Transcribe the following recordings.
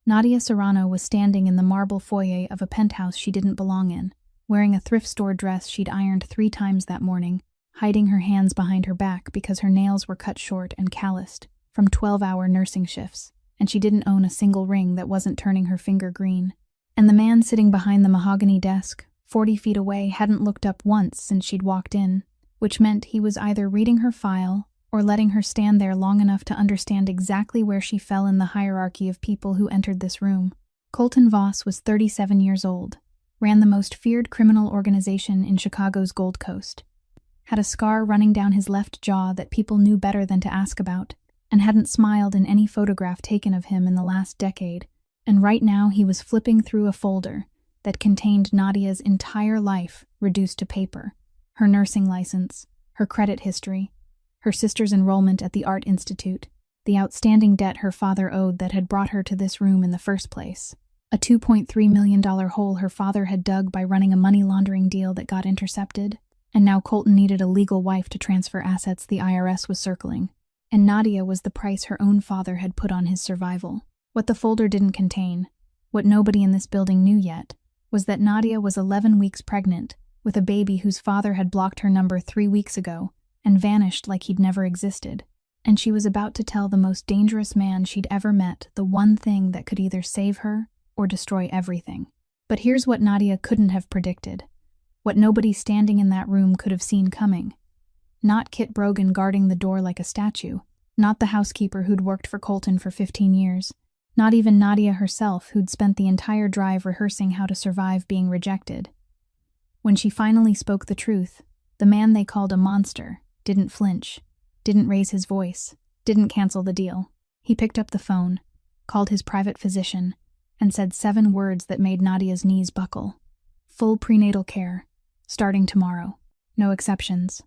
Nadia Serrano was standing in the marble foyer of a penthouse she didn't belong in, wearing a thrift store dress she'd ironed 3 times that morning, hiding her hands behind her back because her nails were cut short and calloused from 12-hour nursing shifts, and she didn't own a single ring that wasn't turning her finger green. And the man sitting behind the mahogany desk, 40 feet away, hadn't looked up once since she'd walked in, which meant he was either reading her file or letting her stand there long enough to understand exactly where she fell in the hierarchy of people who entered this room. Colton Voss was 37 years old, ran the most feared criminal organization in Chicago's Gold Coast, had a scar running down his left jaw that people knew better than to ask about, and hadn't smiled in any photograph taken of him in the last decade. And right now he was flipping through a folder that contained Nadia's entire life reduced to paper: her nursing license, her credit history, her sister's enrollment at the Art Institute, the outstanding debt her father owed that had brought her to this room in the first place, a $2.3 million hole her father had dug by running a money laundering deal that got intercepted, and now Colton needed a legal wife to transfer assets the IRS was circling, and Nadia was the price her own father had put on his survival. What the folder didn't contain, what nobody in this building knew yet, was that Nadia was 11 weeks pregnant with a baby whose father had blocked her number 3 weeks ago and vanished like he'd never existed, and she was about to tell the most dangerous man she'd ever met the one thing that could either save her or destroy everything. But here's what Nadia couldn't have predicted, what nobody standing in that room could have seen coming. Not Kit Brogan guarding the door like a statue, not the housekeeper who'd worked for Colton for 15 years, not even Nadia herself who'd spent the entire drive rehearsing how to survive being rejected. When she finally spoke the truth, the man they called a monster didn't flinch, didn't raise his voice, didn't cancel the deal. He picked up the phone, called his private physician, and said 7 words that made Nadia's knees buckle. Full prenatal care, starting tomorrow, no exceptions.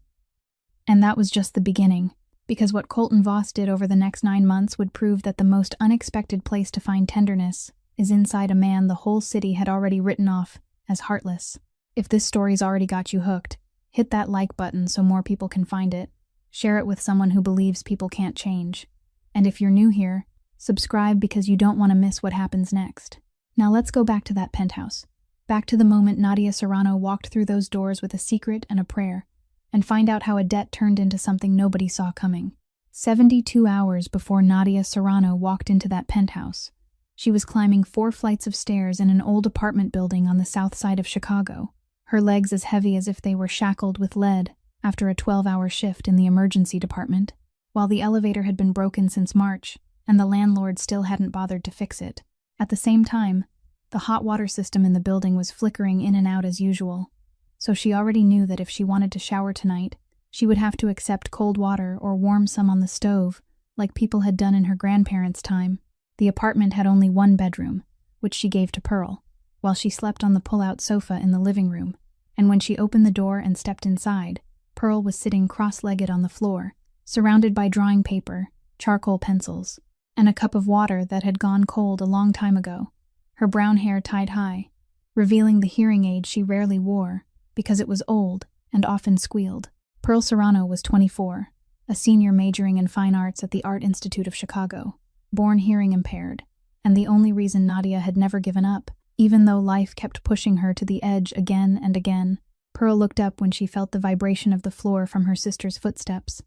And that was just the beginning, because what Colton Voss did over the next 9 months would prove that the most unexpected place to find tenderness is inside a man the whole city had already written off as heartless. If this story's already got you hooked, hit that like button so more people can find it. Share it with someone who believes people can't change. And if you're new here, subscribe because you don't want to miss what happens next. Now let's go back to that penthouse. Back to the moment Nadia Serrano walked through those doors with a secret and a prayer, and find out how a debt turned into something nobody saw coming. 72 hours before Nadia Serrano walked into that penthouse, she was climbing 4 flights of stairs in an old apartment building on the south side of Chicago, her legs as heavy as if they were shackled with lead after a 12-hour shift in the emergency department, while the elevator had been broken since March, and the landlord still hadn't bothered to fix it. At the same time, the hot water system in the building was flickering in and out as usual, so she already knew that if she wanted to shower tonight, she would have to accept cold water or warm some on the stove, like people had done in her grandparents' time. The apartment had only 1 bedroom, which she gave to Pearl, while she slept on the pull-out sofa in the living room, and when she opened the door and stepped inside, Pearl was sitting cross-legged on the floor, surrounded by drawing paper, charcoal pencils, and a cup of water that had gone cold a long time ago, her brown hair tied high, revealing the hearing aid she rarely wore because it was old and often squealed. Pearl Serrano was 24, a senior majoring in fine arts at the Art Institute of Chicago, born hearing impaired, and the only reason Nadia had never given up, even though life kept pushing her to the edge again and again. Pearl looked up when she felt the vibration of the floor from her sister's footsteps,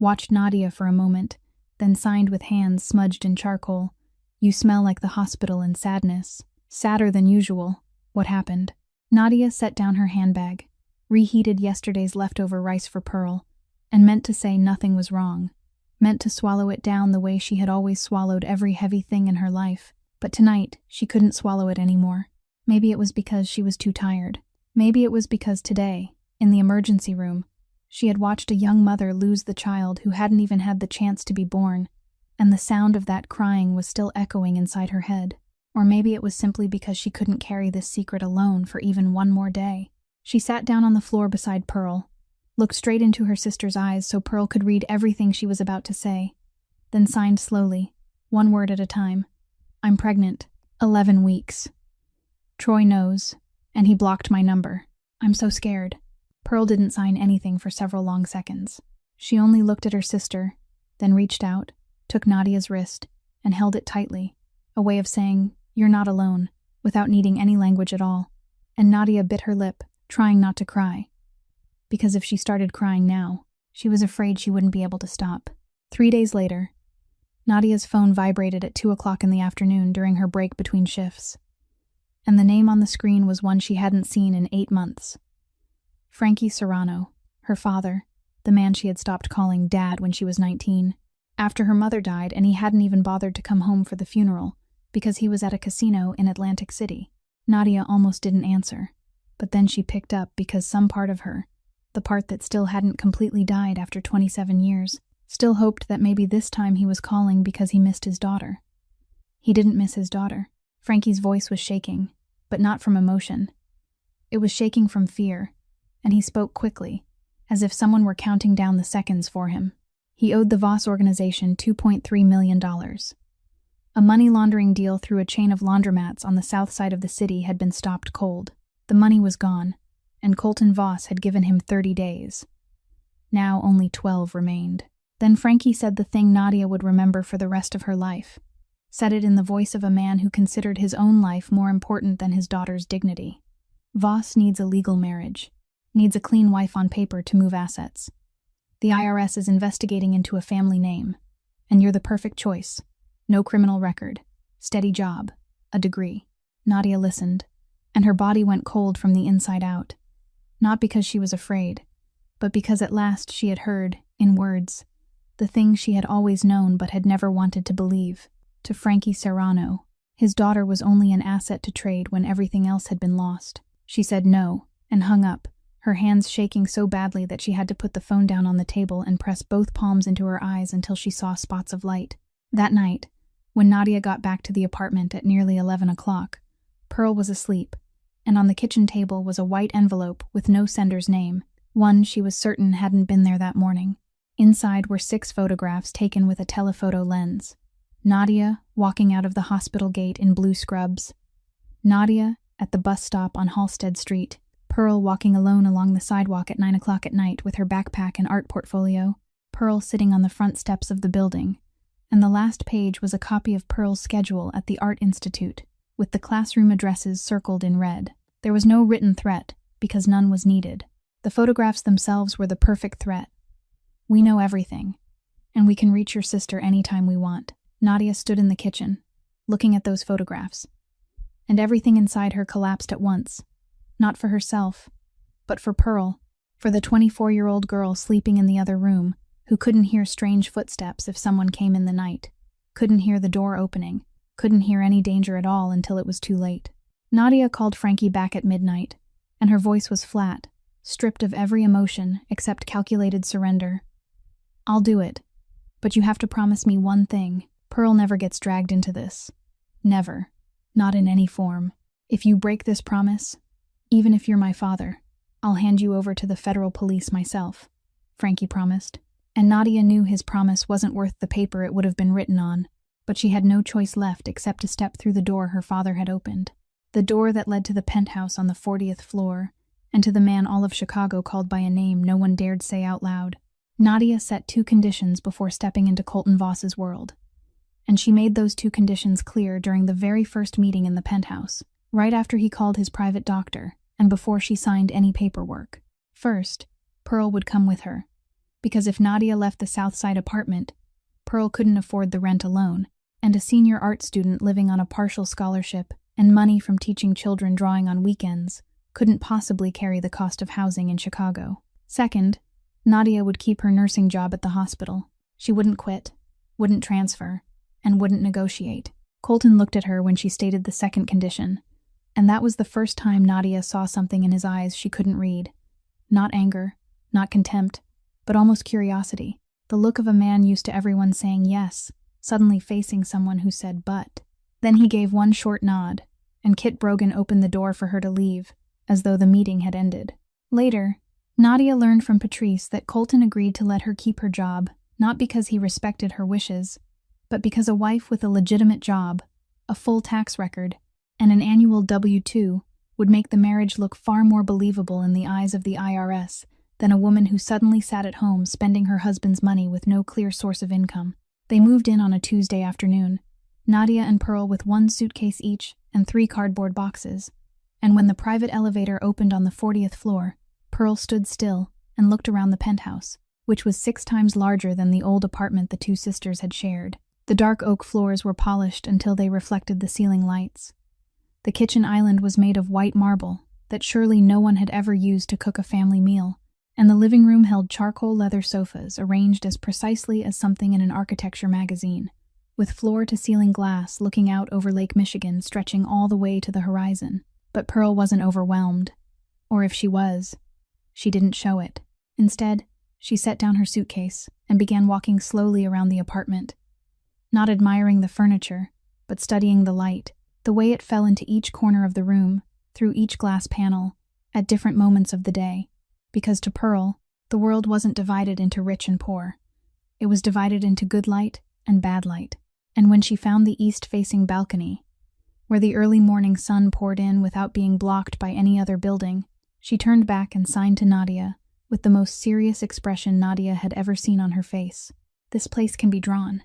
watched Nadia for a moment, then signed with hands smudged in charcoal, "You smell like the hospital in sadness." Sadder than usual. What happened? Nadia set down her handbag, reheated yesterday's leftover rice for Pearl, and meant to say nothing was wrong, meant to swallow it down the way she had always swallowed every heavy thing in her life. But tonight, she couldn't swallow it anymore. Maybe it was because she was too tired. Maybe it was because today, in the emergency room, she had watched a young mother lose the child who hadn't even had the chance to be born, and the sound of that crying was still echoing inside her head. Or maybe it was simply because she couldn't carry this secret alone for even one more day. She sat down on the floor beside Pearl, looked straight into her sister's eyes so Pearl could read everything she was about to say, then signed slowly, 1 word at a time. "I'm pregnant. 11 weeks. Troy knows, and he blocked my number. I'm so scared." Pearl didn't sign anything for several long seconds. She only looked at her sister, then reached out, took Nadia's wrist, and held it tightly, a way of saying, "You're not alone," without needing any language at all. And Nadia bit her lip, trying not to cry. Because if she started crying now, she was afraid she wouldn't be able to stop. 3 days later, Nadia's phone vibrated at 2 o'clock in the afternoon during her break between shifts. And the name on the screen was one she hadn't seen in 8 months. Frankie Serrano, her father, the man she had stopped calling Dad when she was 19. After her mother died and he hadn't even bothered to come home for the funeral because he was at a casino in Atlantic City. Nadia almost didn't answer, but then she picked up because some part of her, the part that still hadn't completely died after 27 years, still hoped that maybe this time he was calling because he missed his daughter. He didn't miss his daughter. Frankie's voice was shaking, but not from emotion. It was shaking from fear, and he spoke quickly, as if someone were counting down the seconds for him. He owed the Voss organization $2.3 million. A money laundering deal through a chain of laundromats on the south side of the city had been stopped cold. The money was gone, and Colton Voss had given him 30 days. Now only 12 remained. Then Frankie said the thing Nadia would remember for the rest of her life. Said it in the voice of a man who considered his own life more important than his daughter's dignity. Voss needs a legal marriage. Needs a clean wife on paper to move assets. The IRS is investigating into a family name. And you're the perfect choice. No criminal record. Steady job. A degree. Nadia listened, and her body went cold from the inside out. Not because she was afraid, but because at last she had heard, in words, the thing she had always known but had never wanted to believe. To Frankie Serrano, his daughter was only an asset to trade when everything else had been lost. She said no, and hung up, her hands shaking so badly that she had to put the phone down on the table and press both palms into her eyes until she saw spots of light. That night, when Nadia got back to the apartment at nearly 11 o'clock, Pearl was asleep, and on the kitchen table was a white envelope with no sender's name, one she was certain hadn't been there that morning. Inside were 6 photographs taken with a telephoto lens. Nadia walking out of the hospital gate in blue scrubs. Nadia at the bus stop on Halsted Street. Pearl walking alone along the sidewalk at 9 o'clock at night with her backpack and art portfolio. Pearl sitting on the front steps of the building. And the last page was a copy of Pearl's schedule at the Art Institute, with the classroom addresses circled in red. There was no written threat, because none was needed. The photographs themselves were the perfect threat. We know everything, and we can reach your sister anytime we want. Nadia stood in the kitchen, looking at those photographs, and everything inside her collapsed at once. Not for herself, but for Pearl, for the 24-year-old girl sleeping in the other room, who couldn't hear strange footsteps if someone came in the night, couldn't hear the door opening, couldn't hear any danger at all until it was too late. Nadia called Frankie back at midnight, and her voice was flat, stripped of every emotion except calculated surrender. "I'll do it, but you have to promise me one thing. Pearl never gets dragged into this. Never. Not in any form. If you break this promise, even if you're my father, I'll hand you over to the federal police myself," Frankie promised. And Nadia knew his promise wasn't worth the paper it would have been written on, but she had no choice left except to step through the door her father had opened. The door that led to the penthouse on the 40th floor, and to the man all of Chicago called by a name no one dared say out loud. Nadia set 2 conditions before stepping into Colton Voss's world. And she made those 2 conditions clear during the very first meeting in the penthouse, right after he called his private doctor, and before she signed any paperwork. First, Pearl would come with her, because if Nadia left the Southside apartment, Pearl couldn't afford the rent alone, and a senior art student living on a partial scholarship and money from teaching children drawing on weekends couldn't possibly carry the cost of housing in Chicago. Second, Nadia would keep her nursing job at the hospital. She wouldn't quit, wouldn't transfer, and wouldn't negotiate. Colton looked at her when she stated the second condition, and that was the first time Nadia saw something in his eyes she couldn't read. Not anger, not contempt, but almost curiosity. The look of a man used to everyone saying yes, suddenly facing someone who said but. Then he gave one short nod, and Kit Brogan opened the door for her to leave, as though the meeting had ended. Later, Nadia learned from Patrice that Colton agreed to let her keep her job, not because he respected her wishes, but because a wife with a legitimate job, a full tax record, and an annual W-2 would make the marriage look far more believable in the eyes of the IRS than a woman who suddenly sat at home spending her husband's money with no clear source of income. They moved in on a Tuesday afternoon, Nadia and Pearl with one suitcase each and 3 cardboard boxes. And when the private elevator opened on the 40th floor, Pearl stood still and looked around the penthouse, which was 6 times larger than the old apartment the two sisters had shared. The dark oak floors were polished until they reflected the ceiling lights. The kitchen island was made of white marble that surely no one had ever used to cook a family meal, and the living room held charcoal leather sofas arranged as precisely as something in an architecture magazine, with floor-to-ceiling glass looking out over Lake Michigan stretching all the way to the horizon. But Pearl wasn't overwhelmed. Or if she was, she didn't show it. Instead, she set down her suitcase and began walking slowly around the apartment, not admiring the furniture, but studying the light, the way it fell into each corner of the room, through each glass panel, at different moments of the day. Because to Pearl, the world wasn't divided into rich and poor. It was divided into good light and bad light. And when she found the east-facing balcony, where the early morning sun poured in without being blocked by any other building, she turned back and signed to Nadia, with the most serious expression Nadia had ever seen on her face. This place can be drawn.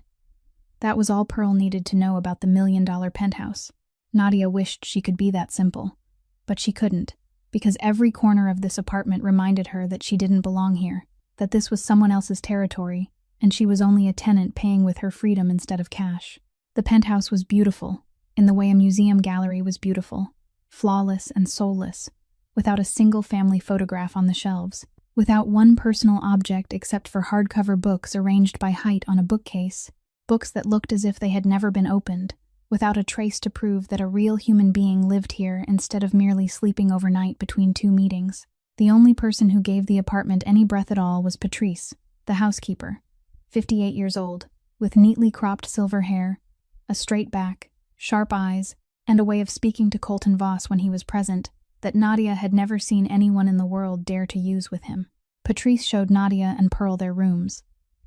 That was all Pearl needed to know about the $1,000,000 penthouse. Nadia wished she could be that simple, but she couldn't, because every corner of this apartment reminded her that she didn't belong here, that this was someone else's territory, and she was only a tenant paying with her freedom instead of cash. The penthouse was beautiful, in the way a museum gallery was beautiful, flawless and soulless, without a single family photograph on the shelves, without one personal object except for hardcover books arranged by height on a bookcase, books that looked as if they had never been opened, without a trace to prove that a real human being lived here instead of merely sleeping overnight between 2 meetings. The only person who gave the apartment any breath at all was Patrice, the housekeeper, 58 years old, with neatly cropped silver hair, a straight back, sharp eyes, and a way of speaking to Colton Voss when he was present that Nadia had never seen anyone in the world dare to use with him. Patrice showed Nadia and Pearl their rooms,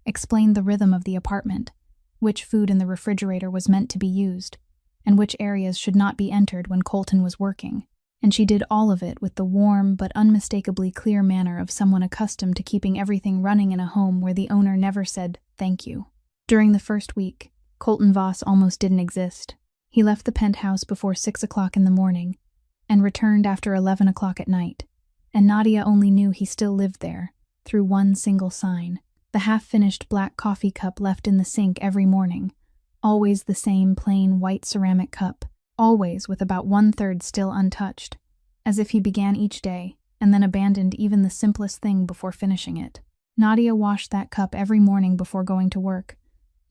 explained the rhythm of the apartment, which food in the refrigerator was meant to be used, and which areas should not be entered when Colton was working, and she did all of it with the warm but unmistakably clear manner of someone accustomed to keeping everything running in a home where the owner never said thank you. During the first week, Colton Voss almost didn't exist. He left the penthouse before 6 o'clock in the morning and returned after 11 o'clock at night, and Nadia only knew he still lived there through one single sign: the half-finished black coffee cup left in the sink every morning, always the same plain white ceramic cup, always with about 1/3 still untouched, as if he began each day and then abandoned even the simplest thing before finishing it. Nadia washed that cup every morning before going to work,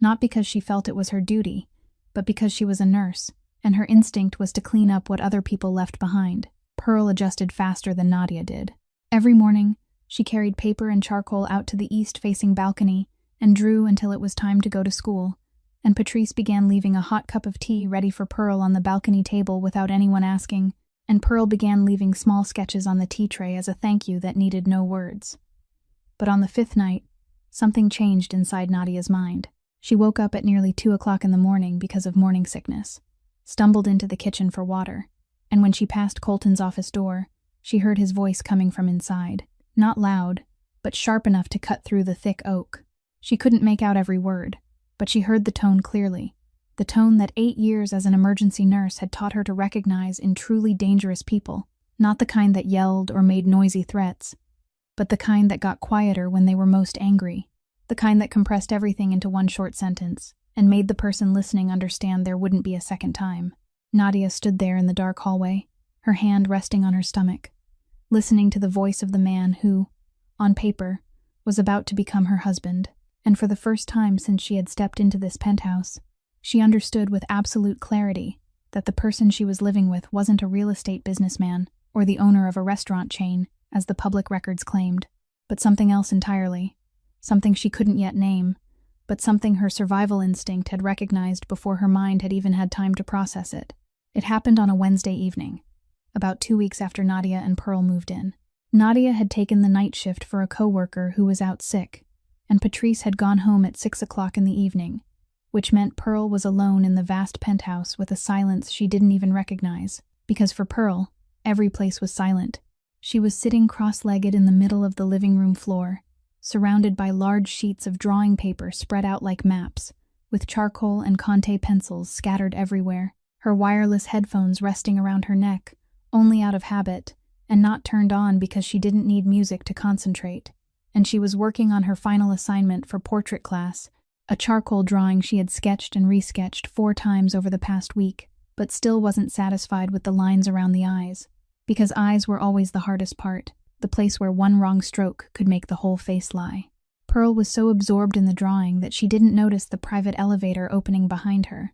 not because she felt it was her duty, but because she was a nurse, and her instinct was to clean up what other people left behind. Pearl adjusted faster than Nadia did. Every morning, she carried paper and charcoal out to the east-facing balcony and drew until it was time to go to school, and Patrice began leaving a hot cup of tea ready for Pearl on the balcony table without anyone asking, and Pearl began leaving small sketches on the tea tray as a thank you that needed no words. But on the 5th night, something changed inside Nadia's mind. She woke up at nearly 2 o'clock in the morning because of morning sickness, stumbled into the kitchen for water, and when she passed Colton's office door, she heard his voice coming from inside. Not loud, but sharp enough to cut through the thick oak. She couldn't make out every word, but she heard the tone clearly, the tone that 8 years as an emergency nurse had taught her to recognize in truly dangerous people, not the kind that yelled or made noisy threats, but the kind that got quieter when they were most angry, the kind that compressed everything into one short sentence and made the person listening understand there wouldn't be a second time. Nadia stood there in the dark hallway, her hand resting on her stomach, listening to the voice of the man who, on paper, was about to become her husband. And for the first time since she had stepped into this penthouse, she understood with absolute clarity that the person she was living with wasn't a real estate businessman or the owner of a restaurant chain, as the public records claimed, but something else entirely, something she couldn't yet name, but something her survival instinct had recognized before her mind had even had time to process it. It happened on a Wednesday evening, about 2 weeks after Nadia and Pearl moved in. Nadia had taken the night shift for a coworker who was out sick, and Patrice had gone home at 6 o'clock in the evening, which meant Pearl was alone in the vast penthouse with a silence she didn't even recognize, because for Pearl, every place was silent. She was sitting cross-legged in the middle of the living room floor, surrounded by large sheets of drawing paper spread out like maps, with charcoal and Conte pencils scattered everywhere, her wireless headphones resting around her neck, only out of habit, and not turned on because she didn't need music to concentrate. And she was working on her final assignment for portrait class, a charcoal drawing she had sketched and resketched 4 times over the past week, but still wasn't satisfied with the lines around the eyes, because eyes were always the hardest part, the place where one wrong stroke could make the whole face lie. Pearl was so absorbed in the drawing that she didn't notice the private elevator opening behind her,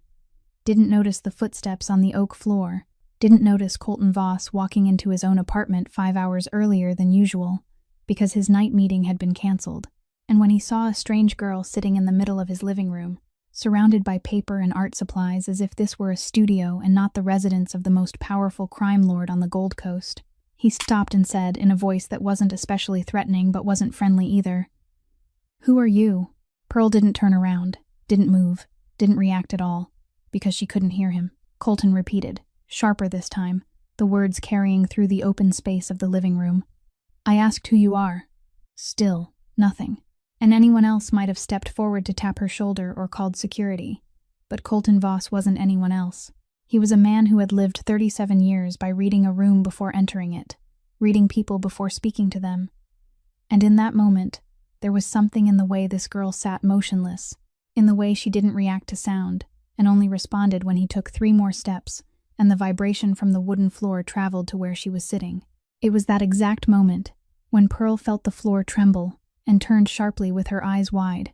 didn't notice the footsteps on the oak floor, didn't notice Colton Voss walking into his own apartment 5 hours earlier than usual, because his night meeting had been canceled. And when he saw a strange girl sitting in the middle of his living room, surrounded by paper and art supplies as if this were a studio and not the residence of the most powerful crime lord on the Gold Coast, he stopped and said, in a voice that wasn't especially threatening but wasn't friendly either, "Who are you?" Pearl didn't turn around, didn't move, didn't react at all, because she couldn't hear him. Colton repeated, sharper this time, the words carrying through the open space of the living room. "I asked who you are." Still, nothing. And anyone else might have stepped forward to tap her shoulder or called security. But Colton Voss wasn't anyone else. He was a man who had lived 37 years by reading a room before entering it, reading people before speaking to them. And in that moment, there was something in the way this girl sat motionless, in the way she didn't react to sound, and only responded when he took 3 more steps, and the vibration from the wooden floor traveled to where she was sitting. It was that exact moment, when Pearl felt the floor tremble, and turned sharply with her eyes wide,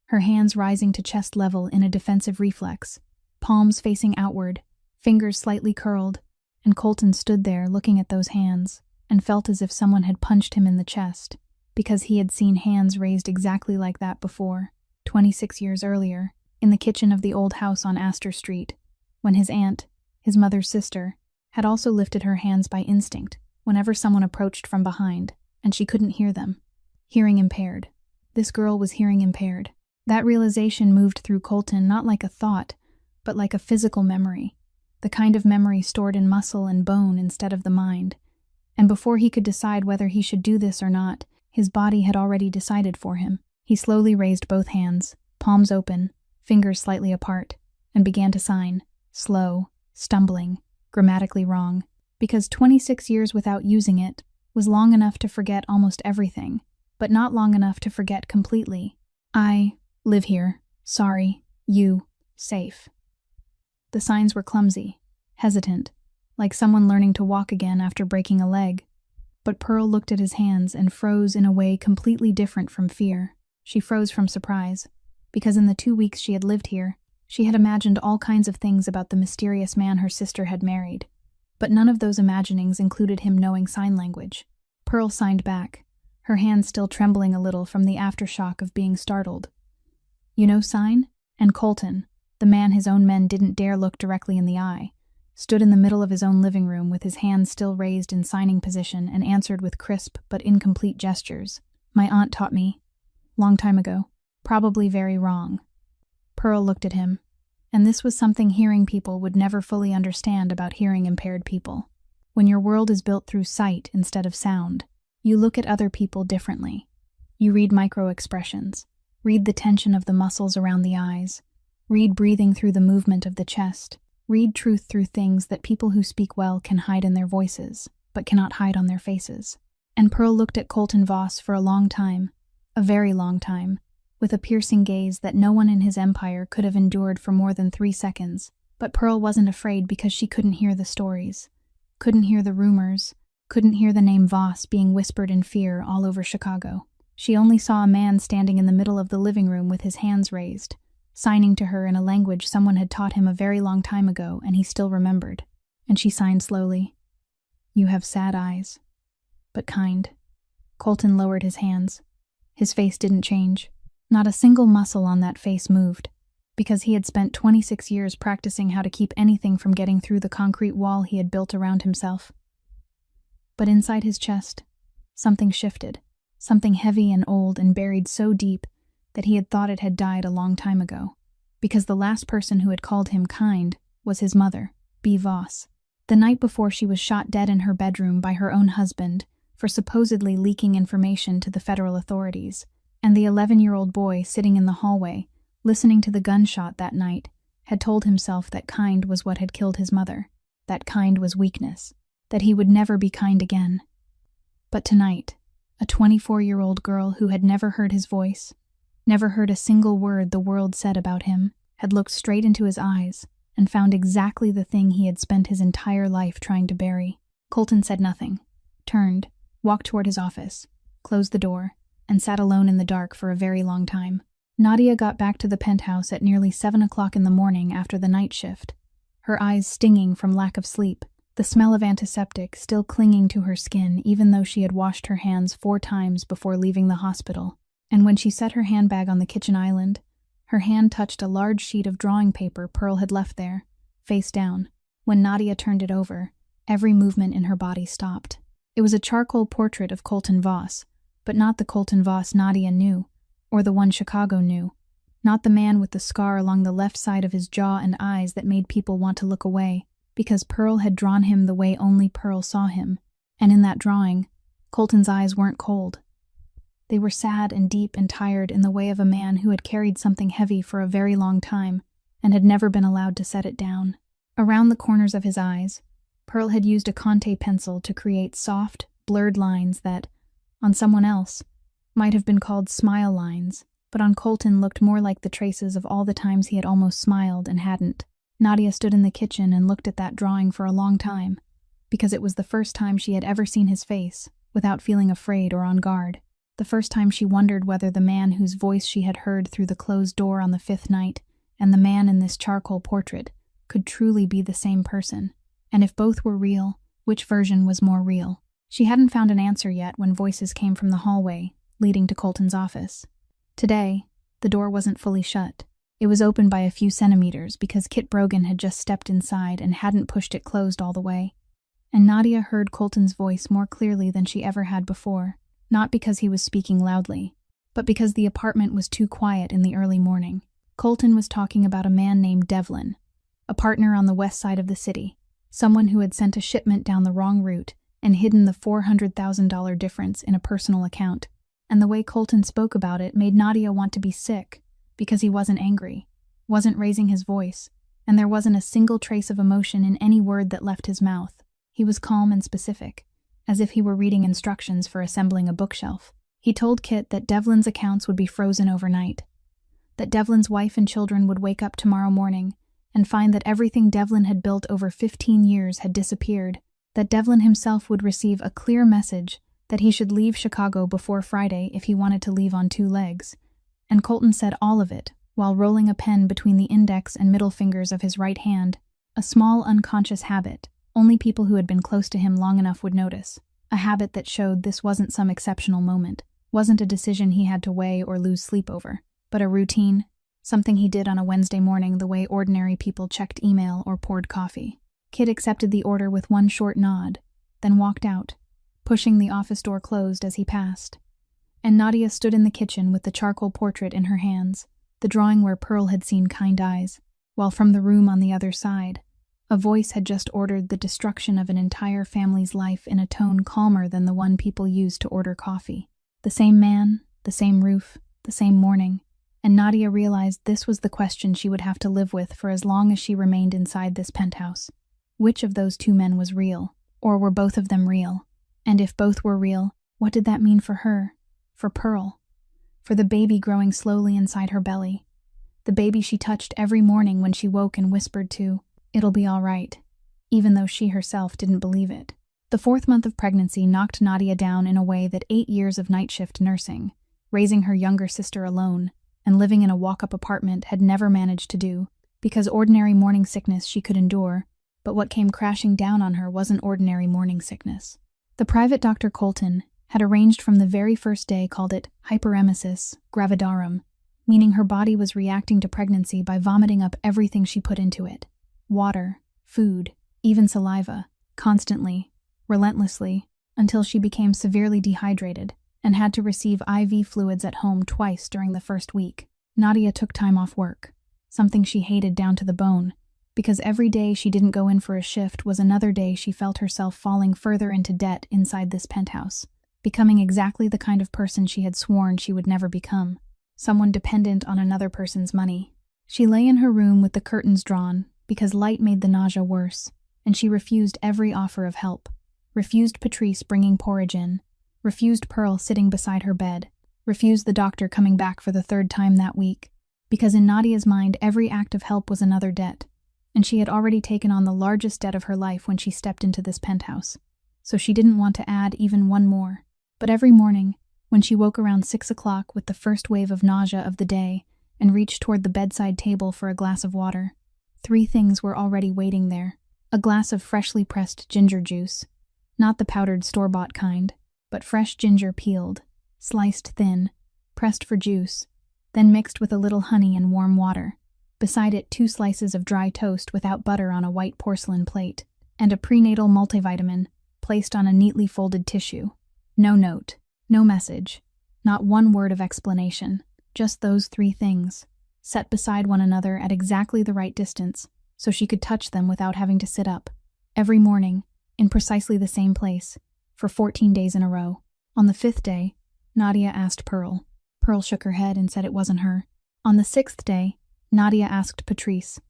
her hands rising to chest level in a defensive reflex, palms facing outward, fingers slightly curled, and Colton stood there looking at those hands, and felt as if someone had punched him in the chest, because he had seen hands raised exactly like that before, 26 years earlier, in the kitchen of the old house on Astor Street, when his aunt, his mother's sister, had also lifted her hands by instinct whenever someone approached from behind, and she couldn't hear them. Hearing impaired. This girl was hearing impaired. That realization moved through Colton not like a thought, but like a physical memory, the kind of memory stored in muscle and bone instead of the mind. And before he could decide whether he should do this or not, his body had already decided for him. He slowly raised both hands, palms open, fingers slightly apart, and began to sign, slow, stumbling, grammatically wrong, because 26 years without using it was long enough to forget almost everything, but not long enough to forget completely. "I live here. Sorry. You. Safe." The signs were clumsy, hesitant, like someone learning to walk again after breaking a leg. But Pearl looked at his hands and froze in a way completely different from fear. She froze from surprise, because in the 2 weeks she had lived here, she had imagined all kinds of things about the mysterious man her sister had married. But none of those imaginings included him knowing sign language. Pearl signed back, her hands still trembling a little from the aftershock of being startled. "You know sign?" And Colton, the man his own men didn't dare look directly in the eye, stood in the middle of his own living room with his hands still raised in signing position and answered with crisp but incomplete gestures. "My aunt taught me. Long time ago. Probably very wrong." Pearl looked at him, and this was something hearing people would never fully understand about hearing-impaired people. When your world is built through sight instead of sound, you look at other people differently. You read micro-expressions, read the tension of the muscles around the eyes, read breathing through the movement of the chest, read truth through things that people who speak well can hide in their voices, but cannot hide on their faces. And Pearl looked at Colton Voss for a long time, a very long time, with a piercing gaze that no one in his empire could have endured for more than 3 seconds. But Pearl wasn't afraid because she couldn't hear the stories, couldn't hear the rumors, couldn't hear the name Voss being whispered in fear all over Chicago. She only saw a man standing in the middle of the living room with his hands raised, signing to her in a language someone had taught him a very long time ago and he still remembered. And she signed slowly. "You have sad eyes, but kind." Colton lowered his hands. His face didn't change. Not a single muscle on that face moved, because he had spent 26 years practicing how to keep anything from getting through the concrete wall he had built around himself. But inside his chest, something shifted, something heavy and old and buried so deep that he had thought it had died a long time ago, because the last person who had called him kind was his mother, B. Voss, the night before she was shot dead in her bedroom by her own husband for supposedly leaking information to the federal authorities, and the 11-year-old boy sitting in the hallway, listening to the gunshot that night, had told himself that kind was what had killed his mother, that kind was weakness, that he would never be kind again. But tonight, a 24-year-old girl who had never heard his voice, never heard a single word the world said about him, had looked straight into his eyes and found exactly the thing he had spent his entire life trying to bury. Colton said nothing, turned, walked toward his office, closed the door, and sat alone in the dark for a very long time. Nadia got back to the penthouse at nearly 7 o'clock in the morning after the night shift, her eyes stinging from lack of sleep, the smell of antiseptic still clinging to her skin even though she had washed her hands 4 times before leaving the hospital. And when she set her handbag on the kitchen island, her hand touched a large sheet of drawing paper Pearl had left there, face down. When Nadia turned it over, every movement in her body stopped. It was a charcoal portrait of Colton Voss, but not the Colton Voss Nadia knew, or the one Chicago knew. Not the man with the scar along the left side of his jaw and eyes that made people want to look away, because Pearl had drawn him the way only Pearl saw him. And in that drawing, Colton's eyes weren't cold. They were sad and deep and tired in the way of a man who had carried something heavy for a very long time and had never been allowed to set it down. Around the corners of his eyes, Pearl had used a Conte pencil to create soft, blurred lines that, on someone else, might have been called smile lines, but on Colton looked more like the traces of all the times he had almost smiled and hadn't. Nadia stood in the kitchen and looked at that drawing for a long time, because it was the first time she had ever seen his face without feeling afraid or on guard. The first time she wondered whether the man whose voice she had heard through the closed door on the 5th night and the man in this charcoal portrait could truly be the same person, and if both were real, which version was more real? She hadn't found an answer yet when voices came from the hallway leading to Colton's office. Today, the door wasn't fully shut. It was open by a few centimeters because Kit Brogan had just stepped inside and hadn't pushed it closed all the way. And Nadia heard Colton's voice more clearly than she ever had before, not because he was speaking loudly, but because the apartment was too quiet in the early morning. Colton was talking about a man named Devlin, a partner on the west side of the city, someone who had sent a shipment down the wrong route and hidden the $400,000 difference in a personal account. And the way Colton spoke about it made Nadia want to be sick, because he wasn't angry, wasn't raising his voice, and there wasn't a single trace of emotion in any word that left his mouth. He was calm and specific, as if he were reading instructions for assembling a bookshelf. He told Kit that Devlin's accounts would be frozen overnight, that Devlin's wife and children would wake up tomorrow morning and find that everything Devlin had built over 15 years had disappeared, that Devlin himself would receive a clear message that he should leave Chicago before Friday if he wanted to leave on 2 legs. And Colton said all of it while rolling a pen between the index and middle fingers of his right hand, a small unconscious habit only people who had been close to him long enough would notice, a habit that showed this wasn't some exceptional moment, wasn't a decision he had to weigh or lose sleep over, but a routine, something he did on a Wednesday morning the way ordinary people checked email or poured coffee. Kit accepted the order with one short nod, then walked out, pushing the office door closed as he passed. And Nadia stood in the kitchen with the charcoal portrait in her hands, the drawing where Pearl had seen kind eyes, while from the room on the other side, a voice had just ordered the destruction of an entire family's life in a tone calmer than the one people used to order coffee. The same man, the same roof, the same morning, and Nadia realized this was the question she would have to live with for as long as she remained inside this penthouse. Which of those 2 men was real? Or were both of them real? And if both were real, what did that mean for her? For Pearl? For the baby growing slowly inside her belly? The baby she touched every morning when she woke and whispered to, "It'll be all right," even though she herself didn't believe it. The 4th month of pregnancy knocked Nadia down in a way that 8 years of night shift nursing, raising her younger sister alone, and living in a walk-up apartment had never managed to do, because ordinary morning sickness she could endure, but what came crashing down on her wasn't ordinary morning sickness. The private Dr. Colton had arranged from the very first day called it hyperemesis gravidarum, meaning her body was reacting to pregnancy by vomiting up everything she put into it. Water, food, even saliva, constantly, relentlessly, until she became severely dehydrated and had to receive IV fluids at home twice during the first week. Nadia took time off work, something she hated down to the bone, because every day she didn't go in for a shift was another day she felt herself falling further into debt inside this penthouse, becoming exactly the kind of person she had sworn she would never become. someone dependent on another person's money. She lay in her room with the curtains drawn because light made the nausea worse, and she refused every offer of help. Refused Patrice bringing porridge in, refused Pearl sitting beside her bed, refused the doctor coming back for the third time that week, because in Nadia's mind every act of help was another debt, and she had already taken on the largest debt of her life when she stepped into this penthouse, so she didn't want to add even one more. But every morning, when she woke around 6 o'clock with the first wave of nausea of the day and reached toward the bedside table for a glass of water, 3 things were already waiting there. A glass of freshly pressed ginger juice, not the powdered store-bought kind, but fresh ginger peeled, sliced thin, pressed for juice, then mixed with a little honey and warm water. Beside it 2 slices of dry toast without butter on a white porcelain plate, and a prenatal multivitamin placed on a neatly folded tissue. No note, no message, not one word of explanation, just those 3 things, set beside one another at exactly the right distance so she could touch them without having to sit up. Every morning, in precisely the same place, for 14 days in a row. On the 5th day, Nadia asked Pearl. Pearl shook her head and said it wasn't her. On the 6th day, Nadia asked Patrice,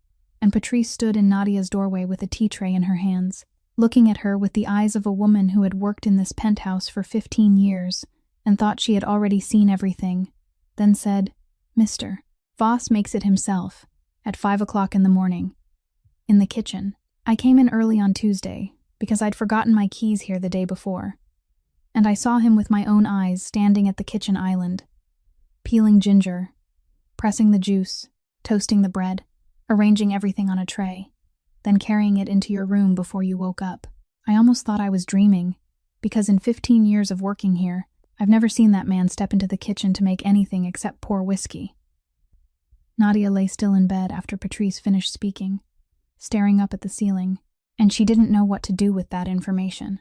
and Patrice stood in Nadia's doorway with a tea tray in her hands, looking at her with the eyes of a woman who had worked in this penthouse for 15 years and thought she had already seen everything, then said, "Mr. Voss makes it himself, at 5 o'clock in the morning, in the kitchen. I came in early on Tuesday, because I'd forgotten my keys here the day before, and I saw him with my own eyes standing at the kitchen island, peeling ginger, pressing the juice, toasting the bread, arranging everything on a tray, then carrying it into your room before you woke up. I almost thought I was dreaming, because in 15 years of working here, I've never seen that man step into the kitchen to make anything except pour whiskey." Nadia lay still in bed after Patrice finished speaking, staring up at the ceiling, and she didn't know what to do with that information.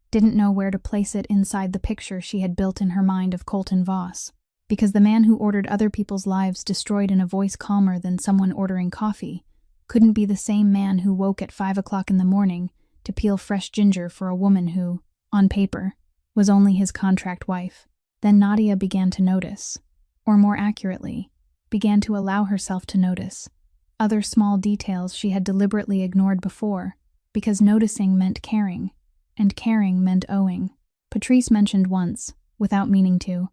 Didn't know where to place it inside the picture she had built in her mind of Colton Voss, because the man who ordered other people's lives destroyed in a voice calmer than someone ordering coffee couldn't be the same man who woke at 5 o'clock in the morning to peel fresh ginger for a woman who, on paper, was only his contract wife. Then Nadia began to notice, or more accurately, began to allow herself to notice, other small details she had deliberately ignored before, because noticing meant caring, and caring meant owing. Patrice mentioned once, without meaning to,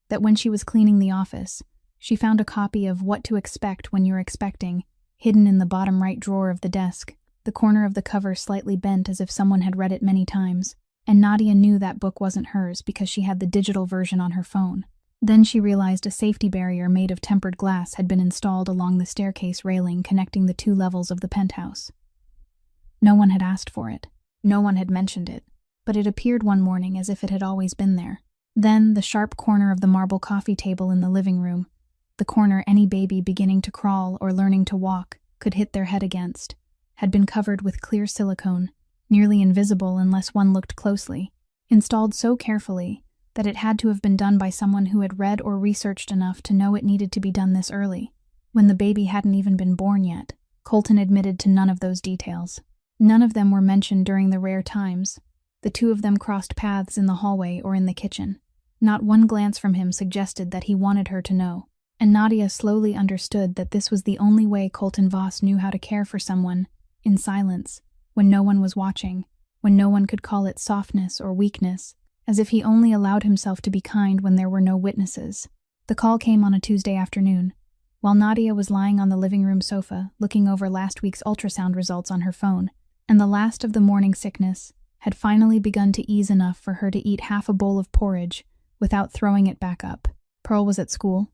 that when she was cleaning the office, she found a copy of What to Expect When You're Expecting, hidden in the bottom right drawer of the desk, the corner of the cover slightly bent as if someone had read it many times, and Nadia knew that book wasn't hers because she had the digital version on her phone. Then she realized a safety barrier made of tempered glass had been installed along the staircase railing connecting the 2 levels of the penthouse. No one had asked for it. No one had mentioned it, but it appeared one morning as if it had always been there. Then the sharp corner of the marble coffee table in the living room, the corner any baby beginning to crawl or learning to walk could hit their head against, had been covered with clear silicone, nearly invisible unless one looked closely, installed so carefully that it had to have been done by someone who had read or researched enough to know it needed to be done this early, when the baby hadn't even been born yet. Colton admitted to none of those details. None of them were mentioned during the rare times the 2 of them crossed paths in the hallway or in the kitchen. Not one glance from him suggested that he wanted her to know, and Nadia slowly understood that this was the only way Colton Voss knew how to care for someone, in silence, when no one was watching, when no one could call it softness or weakness, as if he only allowed himself to be kind when there were no witnesses. The call came on a Tuesday afternoon, while Nadia was lying on the living room sofa looking over last week's ultrasound results on her phone, and the last of the morning sickness had finally begun to ease enough for her to eat half a bowl of porridge without throwing it back up. Pearl was at school,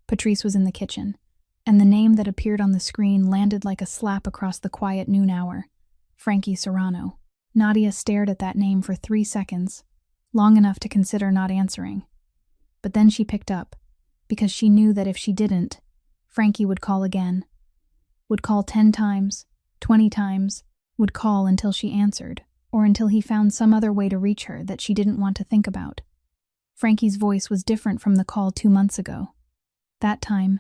Patrice was in the kitchen, and the name that appeared on the screen landed like a slap across the quiet noon hour: Frankie Serrano. Nadia stared at that name for 3 seconds, long enough to consider not answering. But then she picked up, because she knew that if she didn't, Frankie would call again. Would call 10 times, 20 times, would call until she answered, or until he found some other way to reach her that she didn't want to think about. Frankie's voice was different from the call 2 months ago. That time,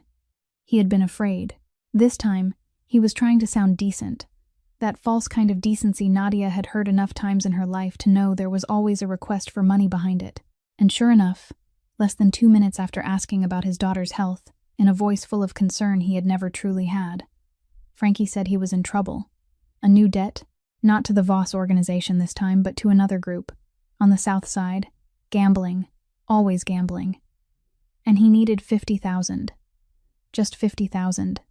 he had been afraid. This time, he was trying to sound decent. That false kind of decency Nadia had heard enough times in her life to know there was always a request for money behind it. And sure enough, less than 2 minutes after asking about his daughter's health, in a voice full of concern he had never truly had. Frankie said he was in trouble. A new debt, not to the Voss organization this time, but to another group, on the south side, gambling, always gambling. And he needed 50,000. Just 50,000.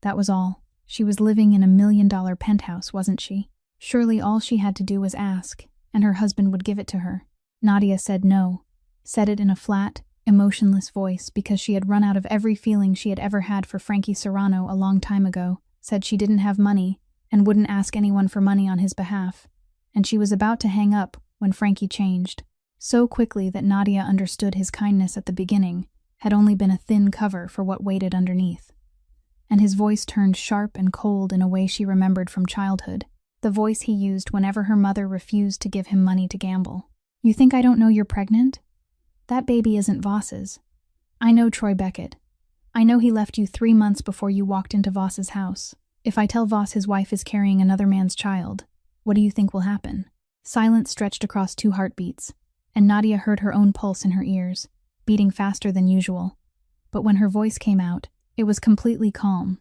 That was all. She was living in a $1 million penthouse, wasn't she? Surely all she had to do was ask, and her husband would give it to her. Nadia said no, said it in a flat, emotionless voice because she had run out of every feeling she had ever had for Frankie Serrano a long time ago, said she didn't have money and wouldn't ask anyone for money on his behalf. And she was about to hang up when Frankie changed, so quickly that Nadia understood his kindness at the beginning had only been a thin cover for what waited underneath. And his voice turned sharp and cold in a way she remembered from childhood, the voice he used whenever her mother refused to give him money to gamble. "You think I don't know you're pregnant? That baby isn't Voss's. I know Troy Beckett. I know he left you 3 months before you walked into Voss's house. If I tell Voss his wife is carrying another man's child, what do you think will happen?" Silence stretched across 2 heartbeats, and Nadia heard her own pulse in her ears, beating faster than usual. But when her voice came out, it was completely calm,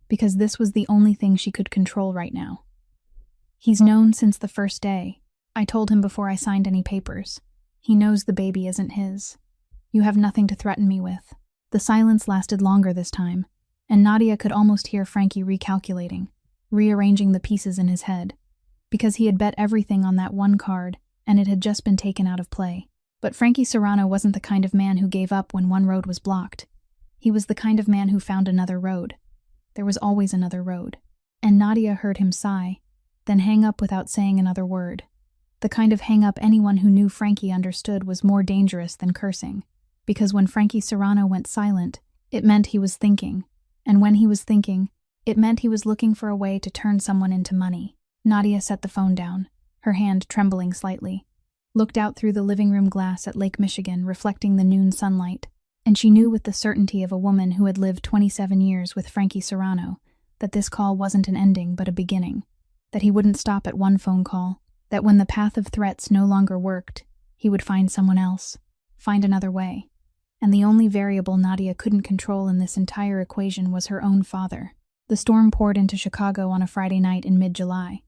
because this was the only thing she could control right now. "He's known since the first day. I told him before I signed any papers. He knows the baby isn't his. You have nothing to threaten me with." The silence lasted longer this time, and Nadia could almost hear Frankie recalculating, rearranging the pieces in his head, because he had bet everything on that one card, and it had just been taken out of play. But Frankie Serrano wasn't the kind of man who gave up when one road was blocked. He was the kind of man who found another road. There was always another road. And Nadia heard him sigh, then hang up without saying another word. The kind of hang-up anyone who knew Frankie understood was more dangerous than cursing, because when Frankie Serrano went silent, it meant he was thinking, and when he was thinking, it meant he was looking for a way to turn someone into money. Nadia set the phone down, her hand trembling slightly, looked out through the living room glass at Lake Michigan reflecting the noon sunlight, and she knew with the certainty of a woman who had lived 27 years with Frankie Serrano that this call wasn't an ending but a beginning, that he wouldn't stop at one phone call, that when the path of threats no longer worked, he would find someone else, find another way. And the only variable Nadia couldn't control in this entire equation was her own father. The storm poured into Chicago on a Friday night in mid-July,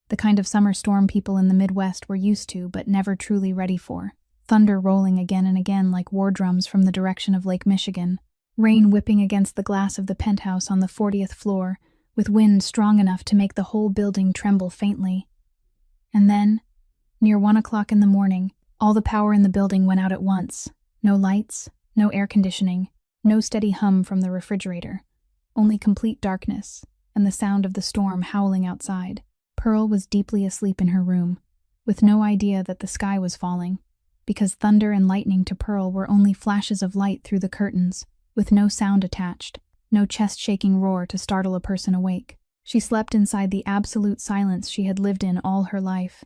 the kind of summer storm people in the Midwest were used to but never truly ready for. Thunder rolling again and again like war drums from the direction of Lake Michigan, rain whipping against the glass of the penthouse on the 40th floor, with wind strong enough to make the whole building tremble faintly. And then, near 1 o'clock in the morning, all the power in the building went out at once. No lights, no air conditioning, no steady hum from the refrigerator, only complete darkness and the sound of the storm howling outside. Pearl was deeply asleep in her room, with no idea that the sky was falling, because thunder and lightning to Pearl were only flashes of light through the curtains, with no sound attached, no chest-shaking roar to startle a person awake. She slept inside the absolute silence she had lived in all her life,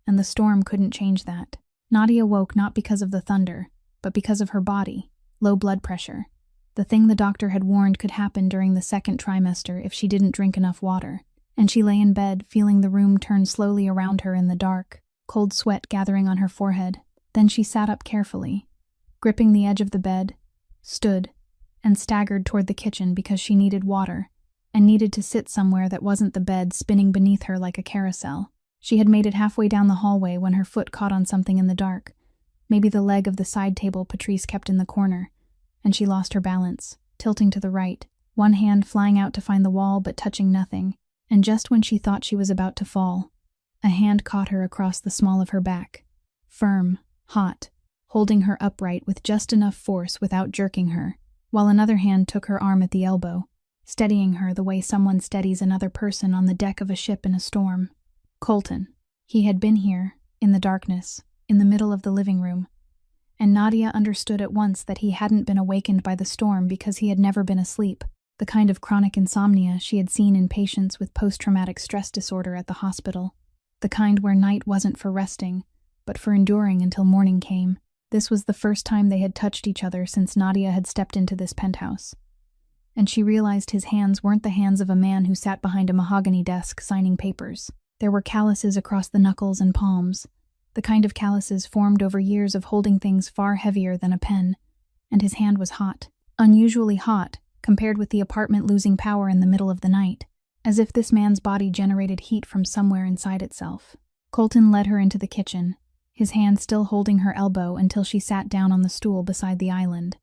and the storm couldn't change that. Nadia woke not because of the thunder, but because of her body, low blood pressure, the thing the doctor had warned could happen during the 2nd trimester if she didn't drink enough water, and she lay in bed feeling the room turn slowly around her in the dark, cold sweat gathering on her forehead. Then she sat up carefully, gripping the edge of the bed, stood, and staggered toward the kitchen because she needed water, and needed to sit somewhere that wasn't the bed spinning beneath her like a carousel. She had made it halfway down the hallway when her foot caught on something in the dark, maybe the leg of the side table Patrice kept in the corner, and she lost her balance, tilting to the right, one hand flying out to find the wall but touching nothing, and just when she thought she was about to fall, a hand caught her across the small of her back, firm, hot, holding her upright with just enough force without jerking her, while another hand took her arm at the elbow, steadying her the way someone steadies another person on the deck of a ship in a storm. Colton. He had been here, in the darkness, in the middle of the living room, and Nadia understood at once that he hadn't been awakened by the storm because he had never been asleep, the kind of chronic insomnia she had seen in patients with post-traumatic stress disorder at the hospital, the kind where night wasn't for resting, but for enduring until morning came. This was the first time they had touched each other since Nadia had stepped into this penthouse. And she realized his hands weren't the hands of a man who sat behind a mahogany desk signing papers. There were calluses across the knuckles and palms, the kind of calluses formed over years of holding things far heavier than a pen, and his hand was hot, unusually hot, compared with the apartment losing power in the middle of the night, as if this man's body generated heat from somewhere inside itself. Colton led her into the kitchen, his hand still holding her elbow until she sat down on the stool beside the island.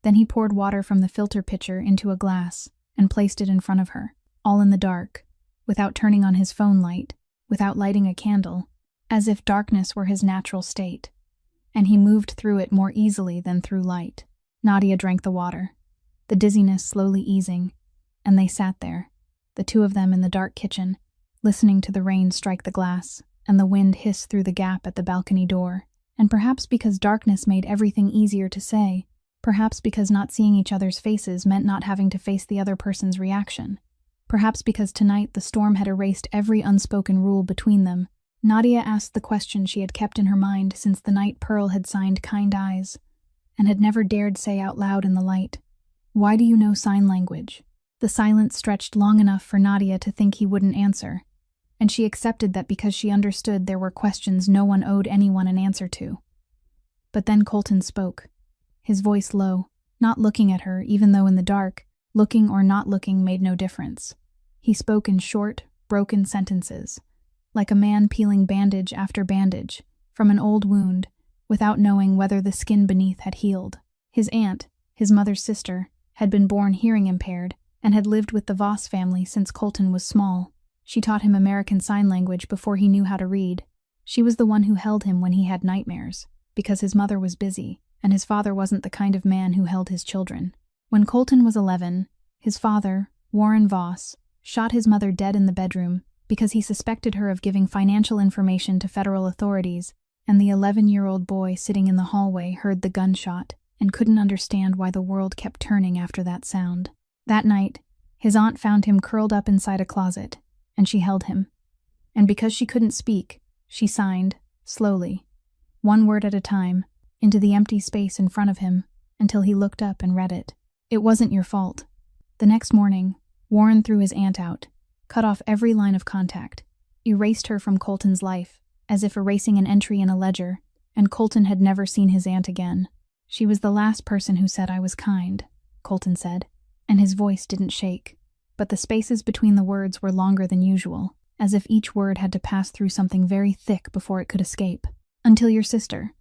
Then he poured water from the filter pitcher into a glass and placed it in front of her, all in the dark, without turning on his phone light, without lighting a candle, as if darkness were his natural state, and he moved through it more easily than through light. Nadia drank the water, the dizziness slowly easing, and they sat there, the two of them in the dark kitchen, listening to the rain strike the glass and the wind hiss through the gap at the balcony door. And perhaps because darkness made everything easier to say, perhaps because not seeing each other's faces meant not having to face the other person's reaction, perhaps because tonight the storm had erased every unspoken rule between them, Nadia asked the question she had kept in her mind since the night Pearl had signed Kind Eyes, and had never dared say out loud in the light. "Why do you know sign language?" The silence stretched long enough for Nadia to think he wouldn't answer, and she accepted that because she understood there were questions no one owed anyone an answer to. But then Colton spoke, his voice low, not looking at her even though in the dark, looking or not looking made no difference. He spoke in short, broken sentences, like a man peeling bandage after bandage from an old wound without knowing whether the skin beneath had healed. His aunt, his mother's sister, had been born hearing impaired and had lived with the Voss family since Colton was small. She taught him American Sign Language before he knew how to read. She was the one who held him when he had nightmares, because his mother was busy, and his father wasn't the kind of man who held his children. When Colton was 11, his father, Warren Voss, shot his mother dead in the bedroom because he suspected her of giving financial information to federal authorities, and the 11-year-old boy sitting in the hallway heard the gunshot and couldn't understand why the world kept turning after that sound. That night, his aunt found him curled up inside a closet, and she held him. And because she couldn't speak, she signed, slowly, one word at a time, into the empty space in front of him, until he looked up and read it. "It wasn't your fault." The next morning, Warren threw his aunt out, cut off every line of contact, erased her from Colton's life, as if erasing an entry in a ledger, and Colton had never seen his aunt again. "She was the last person who said I was kind," Colton said, and his voice didn't shake, but the spaces between the words were longer than usual, as if each word had to pass through something very thick before it could escape. "Until your sister."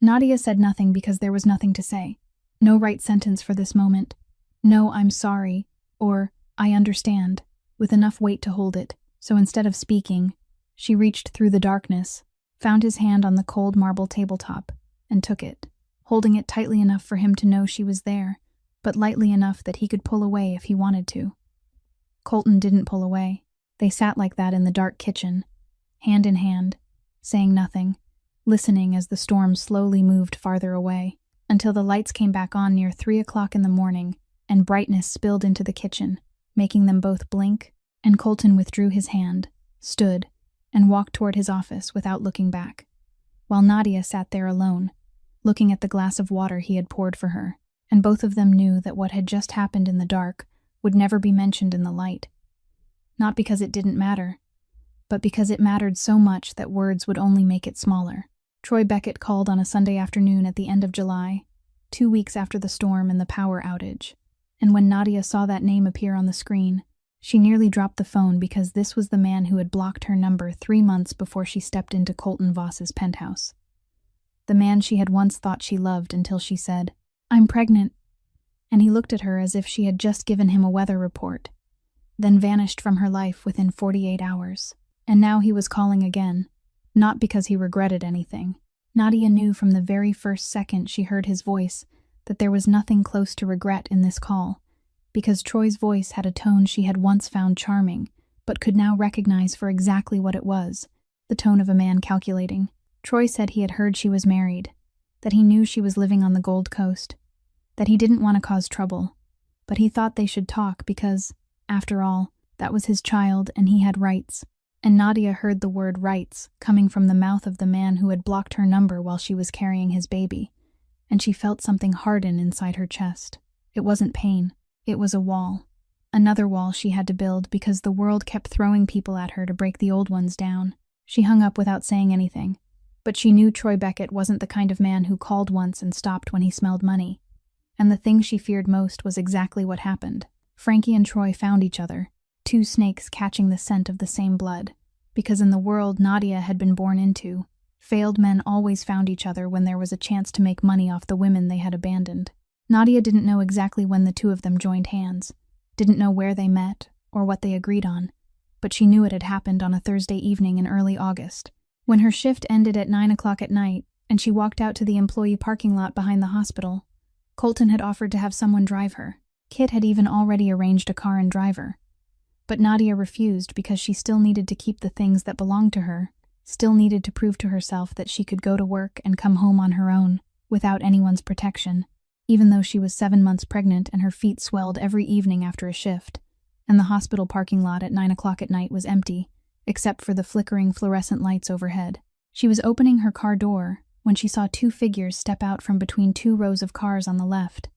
Nadia said nothing because there was nothing to say. No right sentence for this moment. No "I'm sorry" or "I understand," with enough weight to hold it, so instead of speaking, she reached through the darkness, found his hand on the cold marble tabletop, and took it, holding it tightly enough for him to know she was there, but lightly enough that he could pull away if he wanted to. Colton didn't pull away. They sat like that in the dark kitchen, hand in hand, saying nothing, listening as the storm slowly moved farther away, until the lights came back on near 3 o'clock in the morning, and brightness spilled into the kitchen, making them both blink, and Colton withdrew his hand, stood, and walked toward his office without looking back, while Nadia sat there alone, looking at the glass of water he had poured for her, and both of them knew that what had just happened in the dark would never be mentioned in the light. Not because it didn't matter, but because it mattered so much that words would only make it smaller. Troy Beckett called on a Sunday afternoon at the end of July, 2 weeks after the storm and the power outage, and when Nadia saw that name appear on the screen, she nearly dropped the phone because this was the man who had blocked her number 3 months before she stepped into Colton Voss's penthouse. The man she had once thought she loved until she said, "I'm pregnant," and he looked at her as if she had just given him a weather report, then vanished from her life within 48 hours. And now he was calling again, not because he regretted anything. Nadia knew from the very first second she heard his voice that there was nothing close to regret in this call, because Troy's voice had a tone she had once found charming, but could now recognize for exactly what it was, the tone of a man calculating. Troy said he had heard she was married, that he knew she was living on the Gold Coast, that he didn't want to cause trouble, but he thought they should talk because, after all, that was his child and he had rights. And Nadia heard the word rights coming from the mouth of the man who had blocked her number while she was carrying his baby, and she felt something harden inside her chest. It wasn't pain, it was a wall. Another wall she had to build because the world kept throwing people at her to break the old ones down. She hung up without saying anything, But she knew Troy Beckett wasn't the kind of man who called once and stopped when he smelled money. And the thing she feared most was exactly what happened. Frankie and Troy found each other, two snakes catching the scent of the same blood. Because in the world Nadia had been born into, failed men always found each other when there was a chance to make money off the women they had abandoned. Nadia didn't know exactly when the two of them joined hands, didn't know where they met or what they agreed on, but she knew it had happened on a Thursday evening in early August. When her shift ended at 9 o'clock at night and she walked out to the employee parking lot behind the hospital, Colton had offered to have someone drive her. Kit had even already arranged a car and driver. But Nadia refused because she still needed to keep the things that belonged to her, still needed to prove to herself that she could go to work and come home on her own, without anyone's protection, even though she was 7 months pregnant and her feet swelled every evening after a shift, and the hospital parking lot at 9 o'clock at night was empty, except for the flickering fluorescent lights overhead. She was opening her car door when she saw two figures step out from between two rows of cars on the left,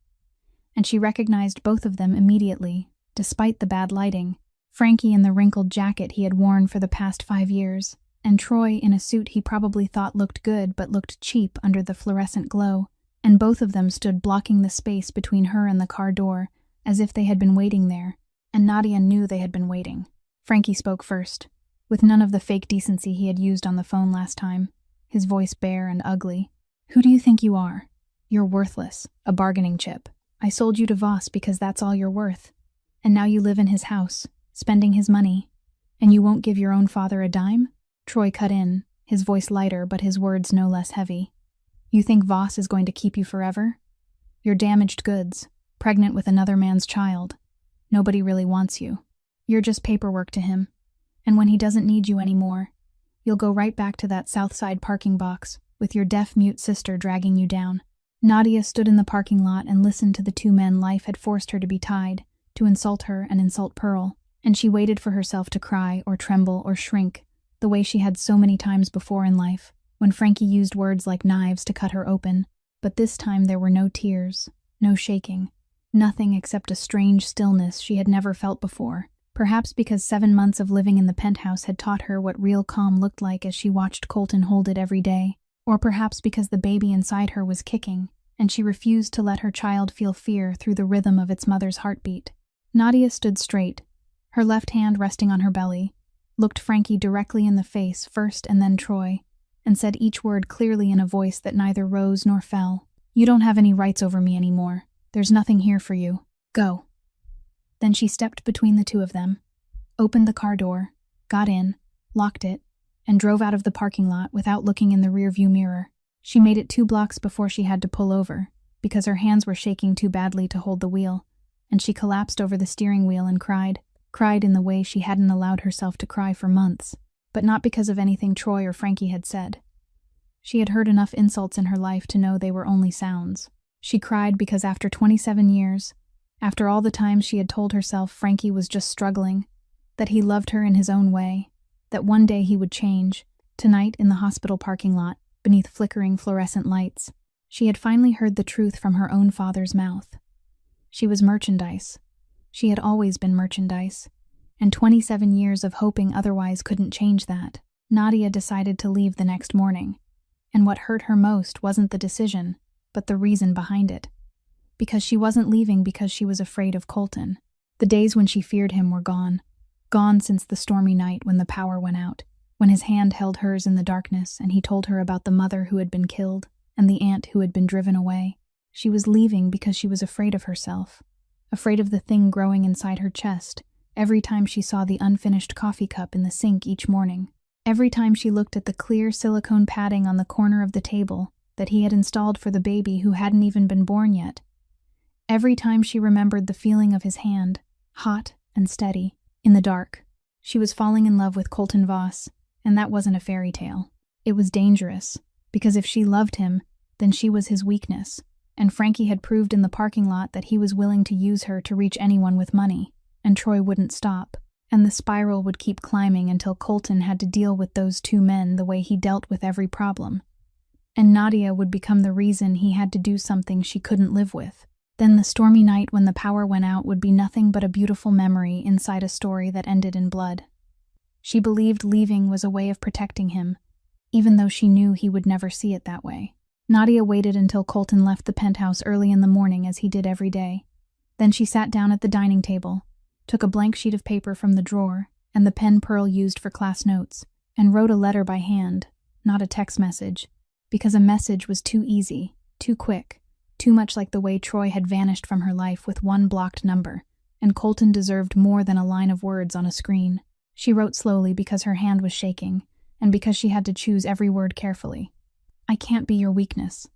and she recognized both of them immediately, despite the bad lighting. Frankie in the wrinkled jacket he had worn for the past 5 years, and Troy in a suit he probably thought looked good but looked cheap under the fluorescent glow, and both of them stood blocking the space between her and the car door, as if they had been waiting there, and Nadia knew they had been waiting. Frankie spoke first, with none of the fake decency he had used on the phone last time, his voice bare and ugly. "Who do you think you are? You're worthless, a bargaining chip. I sold you to Voss because that's all you're worth. And now you live in his house, spending his money, and you won't give your own father a dime?" Troy cut in, his voice lighter but his words no less heavy. "You think Voss is going to keep you forever? You're damaged goods, pregnant with another man's child. Nobody really wants you. You're just paperwork to him. And when he doesn't need you anymore, you'll go right back to that Southside parking box with your deaf-mute sister dragging you down." Nadia stood in the parking lot and listened to the two men life had forced her to be tied, to insult her and insult Pearl, and she waited for herself to cry or tremble or shrink, the way she had so many times before in life, when Frankie used words like knives to cut her open. But this time there were no tears, no shaking, nothing except a strange stillness she had never felt before. Perhaps because 7 months of living in the penthouse had taught her what real calm looked like as she watched Colton hold it every day, or perhaps because the baby inside her was kicking, and she refused to let her child feel fear through the rhythm of its mother's heartbeat. Nadia stood straight, her left hand resting on her belly, looked Frankie directly in the face first and then Troy, and said each word clearly in a voice that neither rose nor fell. "You don't have any rights over me anymore. There's nothing here for you. Go." Then she stepped between the two of them, opened the car door, got in, locked it, and drove out of the parking lot without looking in the rearview mirror. She made it 2 blocks before she had to pull over, because her hands were shaking too badly to hold the wheel, and she collapsed over the steering wheel and cried in the way she hadn't allowed herself to cry for months, but not because of anything Troy or Frankie had said. She had heard enough insults in her life to know they were only sounds. She cried because after 27 years, after all the times she had told herself Frankie was just struggling, that he loved her in his own way, that one day he would change, tonight in the hospital parking lot, beneath flickering fluorescent lights, she had finally heard the truth from her own father's mouth. She was merchandise. She had always been merchandise, and 27 years of hoping otherwise couldn't change that. Nadia decided to leave the next morning, and what hurt her most wasn't the decision, but the reason behind it. Because she wasn't leaving because she was afraid of Colton. The days when she feared him were gone. Gone since the stormy night when the power went out, when his hand held hers in the darkness and he told her about the mother who had been killed and the aunt who had been driven away. She was leaving because she was afraid of herself, afraid of the thing growing inside her chest every time she saw the unfinished coffee cup in the sink each morning, every time she looked at the clear silicone padding on the corner of the table that he had installed for the baby who hadn't even been born yet, every time she remembered the feeling of his hand, hot and steady, in the dark. She was falling in love with Colton Voss, and that wasn't a fairy tale. It was dangerous, because if she loved him, then she was his weakness, and Frankie had proved in the parking lot that he was willing to use her to reach anyone with money, and Troy wouldn't stop, and the spiral would keep climbing until Colton had to deal with those two men the way he dealt with every problem. And Nadia would become the reason he had to do something she couldn't live with. Then the stormy night when the power went out would be nothing but a beautiful memory inside a story that ended in blood. She believed leaving was a way of protecting him, even though she knew he would never see it that way. Nadia waited until Colton left the penthouse early in the morning as he did every day. Then she sat down at the dining table, took a blank sheet of paper from the drawer and the pen Pearl used for class notes, and wrote a letter by hand, not a text message, because a message was too easy, too quick, too much like the way Troy had vanished from her life with one blocked number, and Colton deserved more than a line of words on a screen. She wrote slowly because her hand was shaking, and because she had to choose every word carefully. I can't be your weakness.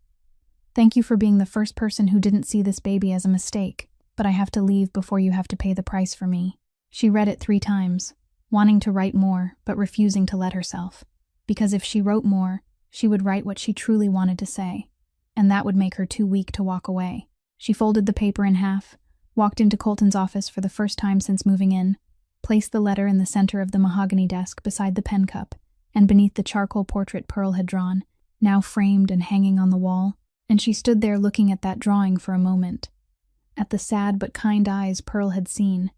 Thank you for being the first person who didn't see this baby as a mistake, but I have to leave before you have to pay the price for me. She read it 3 times, wanting to write more, but refusing to let herself. Because if she wrote more, she would write what she truly wanted to say, and that would make her too weak to walk away. She folded the paper in half, walked into Colton's office for the first time since moving in, placed the letter in the center of the mahogany desk beside the pen cup, and beneath the charcoal portrait Pearl had drawn, now framed and hanging on the wall, and she stood there looking at that drawing for a moment, at the sad but kind eyes Pearl had seen,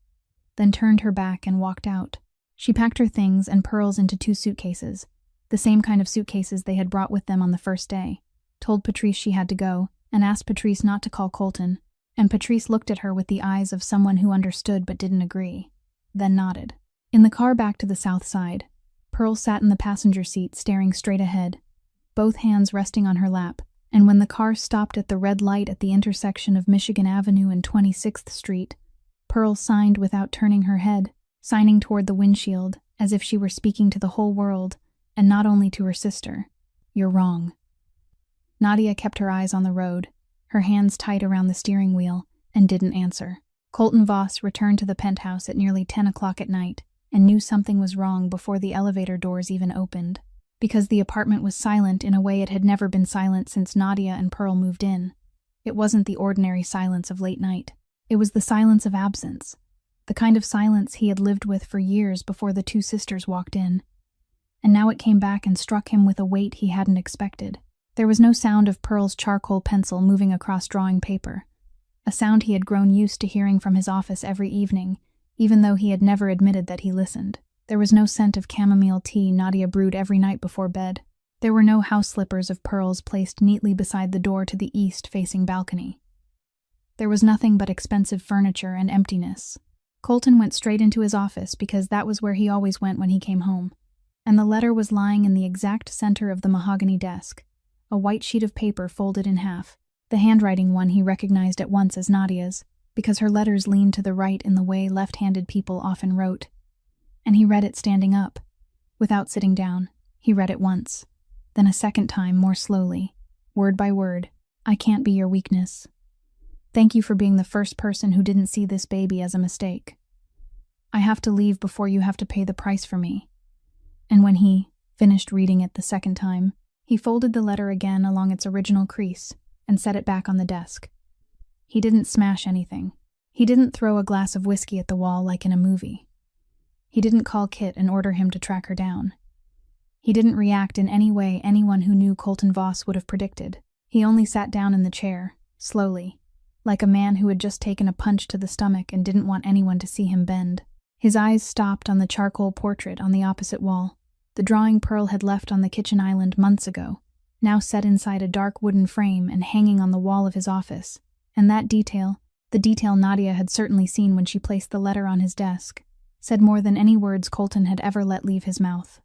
then turned her back and walked out. She packed her things and Pearl's into 2 suitcases, the same kind of suitcases they had brought with them on the first day, told Patrice she had to go, and asked Patrice not to call Colton, and Patrice looked at her with the eyes of someone who understood but didn't agree, then nodded. In the car back to the south side, Pearl sat in the passenger seat staring straight ahead, both hands resting on her lap, and when the car stopped at the red light at the intersection of Michigan Avenue and 26th Street, Pearl signed without turning her head, signing toward the windshield, as if she were speaking to the whole world, and not only to her sister. You're wrong. Nadia kept her eyes on the road, her hands tight around the steering wheel, and didn't answer. Colton Voss returned to the penthouse at nearly 10 o'clock at night, and knew something was wrong before the elevator doors even opened, because the apartment was silent in a way it had never been silent since Nadia and Pearl moved in. It wasn't the ordinary silence of late night. It was the silence of absence, the kind of silence he had lived with for years before the 2 sisters walked in. And now it came back and struck him with a weight he hadn't expected. There was no sound of Pearl's charcoal pencil moving across drawing paper, a sound he had grown used to hearing from his office every evening, even though he had never admitted that he listened. There was no scent of chamomile tea Nadia brewed every night before bed. There were no house slippers of Pearl's placed neatly beside the door to the east-facing balcony. There was nothing but expensive furniture and emptiness. Colton went straight into his office because that was where he always went when he came home, and the letter was lying in the exact center of the mahogany desk, a white sheet of paper folded in half, the handwriting one he recognized at once as Nadia's, because her letters leaned to the right in the way left-handed people often wrote. And he read it standing up. Without sitting down, he read it once, then a second time more slowly, word by word. I can't be your weakness. Thank you for being the first person who didn't see this baby as a mistake. I have to leave before you have to pay the price for me. And when he finished reading it the second time, he folded the letter again along its original crease and set it back on the desk. He didn't smash anything. He didn't throw a glass of whiskey at the wall like in a movie. He didn't call Kit and order him to track her down. He didn't react in any way anyone who knew Colton Voss would have predicted. He only sat down in the chair, slowly, like a man who had just taken a punch to the stomach and didn't want anyone to see him bend. His eyes stopped on the charcoal portrait on the opposite wall, the drawing Pearl had left on the kitchen island months ago, now set inside a dark wooden frame and hanging on the wall of his office. And that detail, the detail Nadia had certainly seen when she placed the letter on his desk, said more than any words Colton had ever let leave his mouth.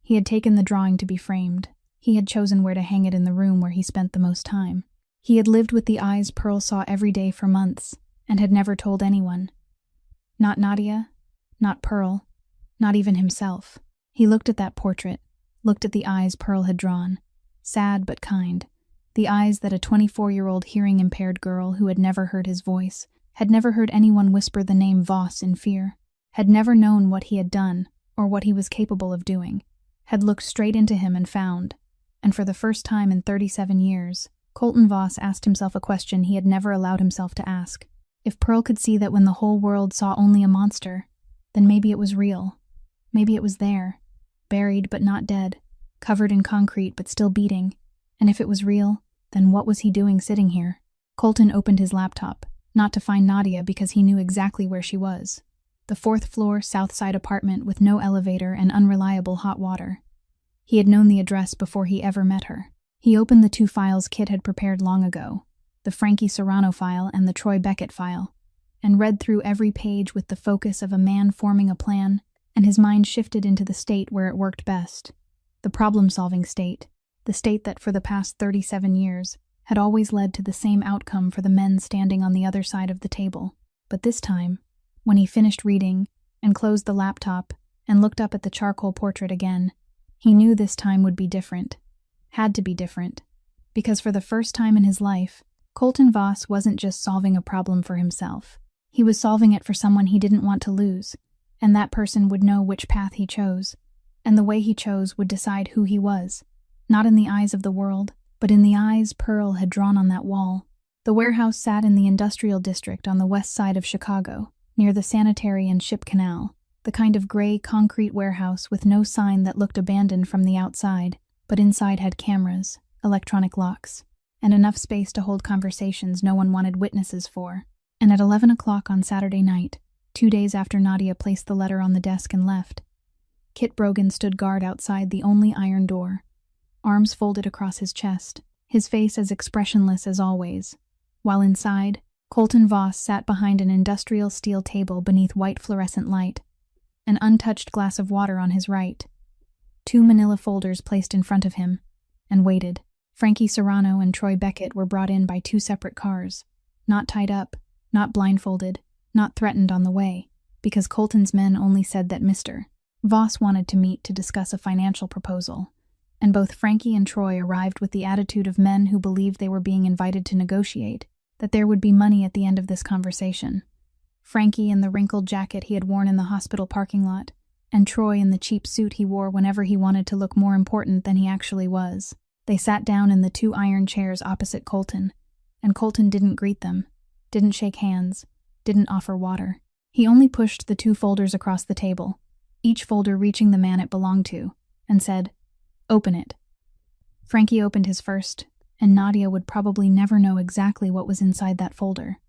He had taken the drawing to be framed. He had chosen where to hang it in the room where he spent the most time. He had lived with the eyes Pearl saw every day for months, and had never told anyone. Not Nadia, not Pearl, not even himself. He looked at that portrait, looked at the eyes Pearl had drawn, sad but kind, the eyes that a 24-year-old hearing-impaired girl who had never heard his voice, had never heard anyone whisper the name Voss in fear, had never known what he had done or what he was capable of doing, had looked straight into him and found, and for the first time in 37 years, Colton Voss asked himself a question he had never allowed himself to ask. If Pearl could see that when the whole world saw only a monster, then maybe it was real. Maybe it was there, buried but not dead, covered in concrete but still beating. And if it was real, then what was he doing sitting here? Colton opened his laptop, not to find Nadia because he knew exactly where she was. The 4th floor, south side apartment with no elevator and unreliable hot water. He had known the address before he ever met her. He opened the two files Kit had prepared long ago, the Frankie Serrano file and the Troy Beckett file, and read through every page with the focus of a man forming a plan, and his mind shifted into the state where it worked best. The problem-solving state, the state that for the past 37 years had always led to the same outcome for the men standing on the other side of the table. But this time, when he finished reading and closed the laptop and looked up at the charcoal portrait again, he knew this time would be different. Had to be different. Because for the first time in his life, Colton Voss wasn't just solving a problem for himself. He was solving it for someone he didn't want to lose, and that person would know which path he chose, and the way he chose would decide who he was, not in the eyes of the world, but in the eyes Pearl had drawn on that wall. The warehouse sat in the industrial district on the west side of Chicago, near the sanitary and ship canal, the kind of gray concrete warehouse with no sign that looked abandoned from the outside, but inside had cameras, electronic locks, and enough space to hold conversations no one wanted witnesses for. And at 11 o'clock on Saturday night, 2 days after Nadia placed the letter on the desk and left, Kit Brogan stood guard outside the only iron door, arms folded across his chest, his face as expressionless as always, while inside, Colton Voss sat behind an industrial steel table beneath white fluorescent light, an untouched glass of water on his right, 2 manila folders placed in front of him, and waited. Frankie Serrano and Troy Beckett were brought in by 2 separate cars, not tied up, not blindfolded, not threatened on the way, because Colton's men only said that Mr. Voss wanted to meet to discuss a financial proposal, and both Frankie and Troy arrived with the attitude of men who believed they were being invited to negotiate, that there would be money at the end of this conversation. Frankie in the wrinkled jacket he had worn in the hospital parking lot, and Troy in the cheap suit he wore whenever he wanted to look more important than he actually was. They sat down in the 2 iron chairs opposite Colton, and Colton didn't greet them, didn't shake hands, didn't offer water. He only pushed the 2 folders across the table, each folder reaching the man it belonged to, and said, "Open it." Frankie opened his first, and Nadia would probably never know exactly what was inside that folder.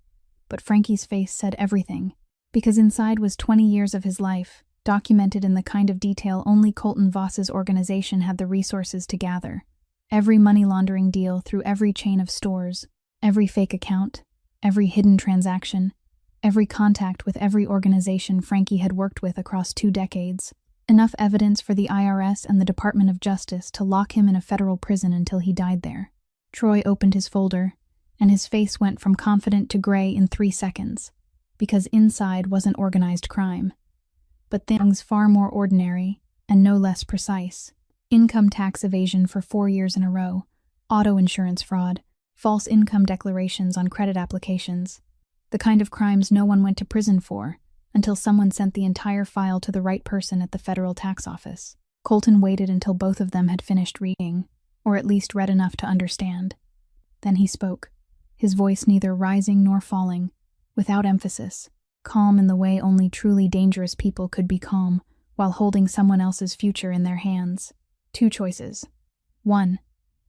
But Frankie's face said everything, because inside was 20 years of his life, documented in the kind of detail only Colton Voss's organization had the resources to gather. Every money laundering deal through every chain of stores, every fake account, every hidden transaction, every contact with every organization Frankie had worked with across 2 decades. Enough evidence for the IRS and the Department of Justice to lock him in a federal prison until he died there. Troy opened his folder, and his face went from confident to gray in 3 seconds, because inside wasn't organized crime, but things far more ordinary and no less precise. Income tax evasion for 4 years in a row, auto insurance fraud, false income declarations on credit applications, the kind of crimes no one went to prison for until someone sent the entire file to the right person at the federal tax office. Colton waited until both of them had finished reading, or at least read enough to understand. Then he spoke, his voice neither rising nor falling, without emphasis, calm in the way only truly dangerous people could be calm while holding someone else's future in their hands. 2 choices. 1.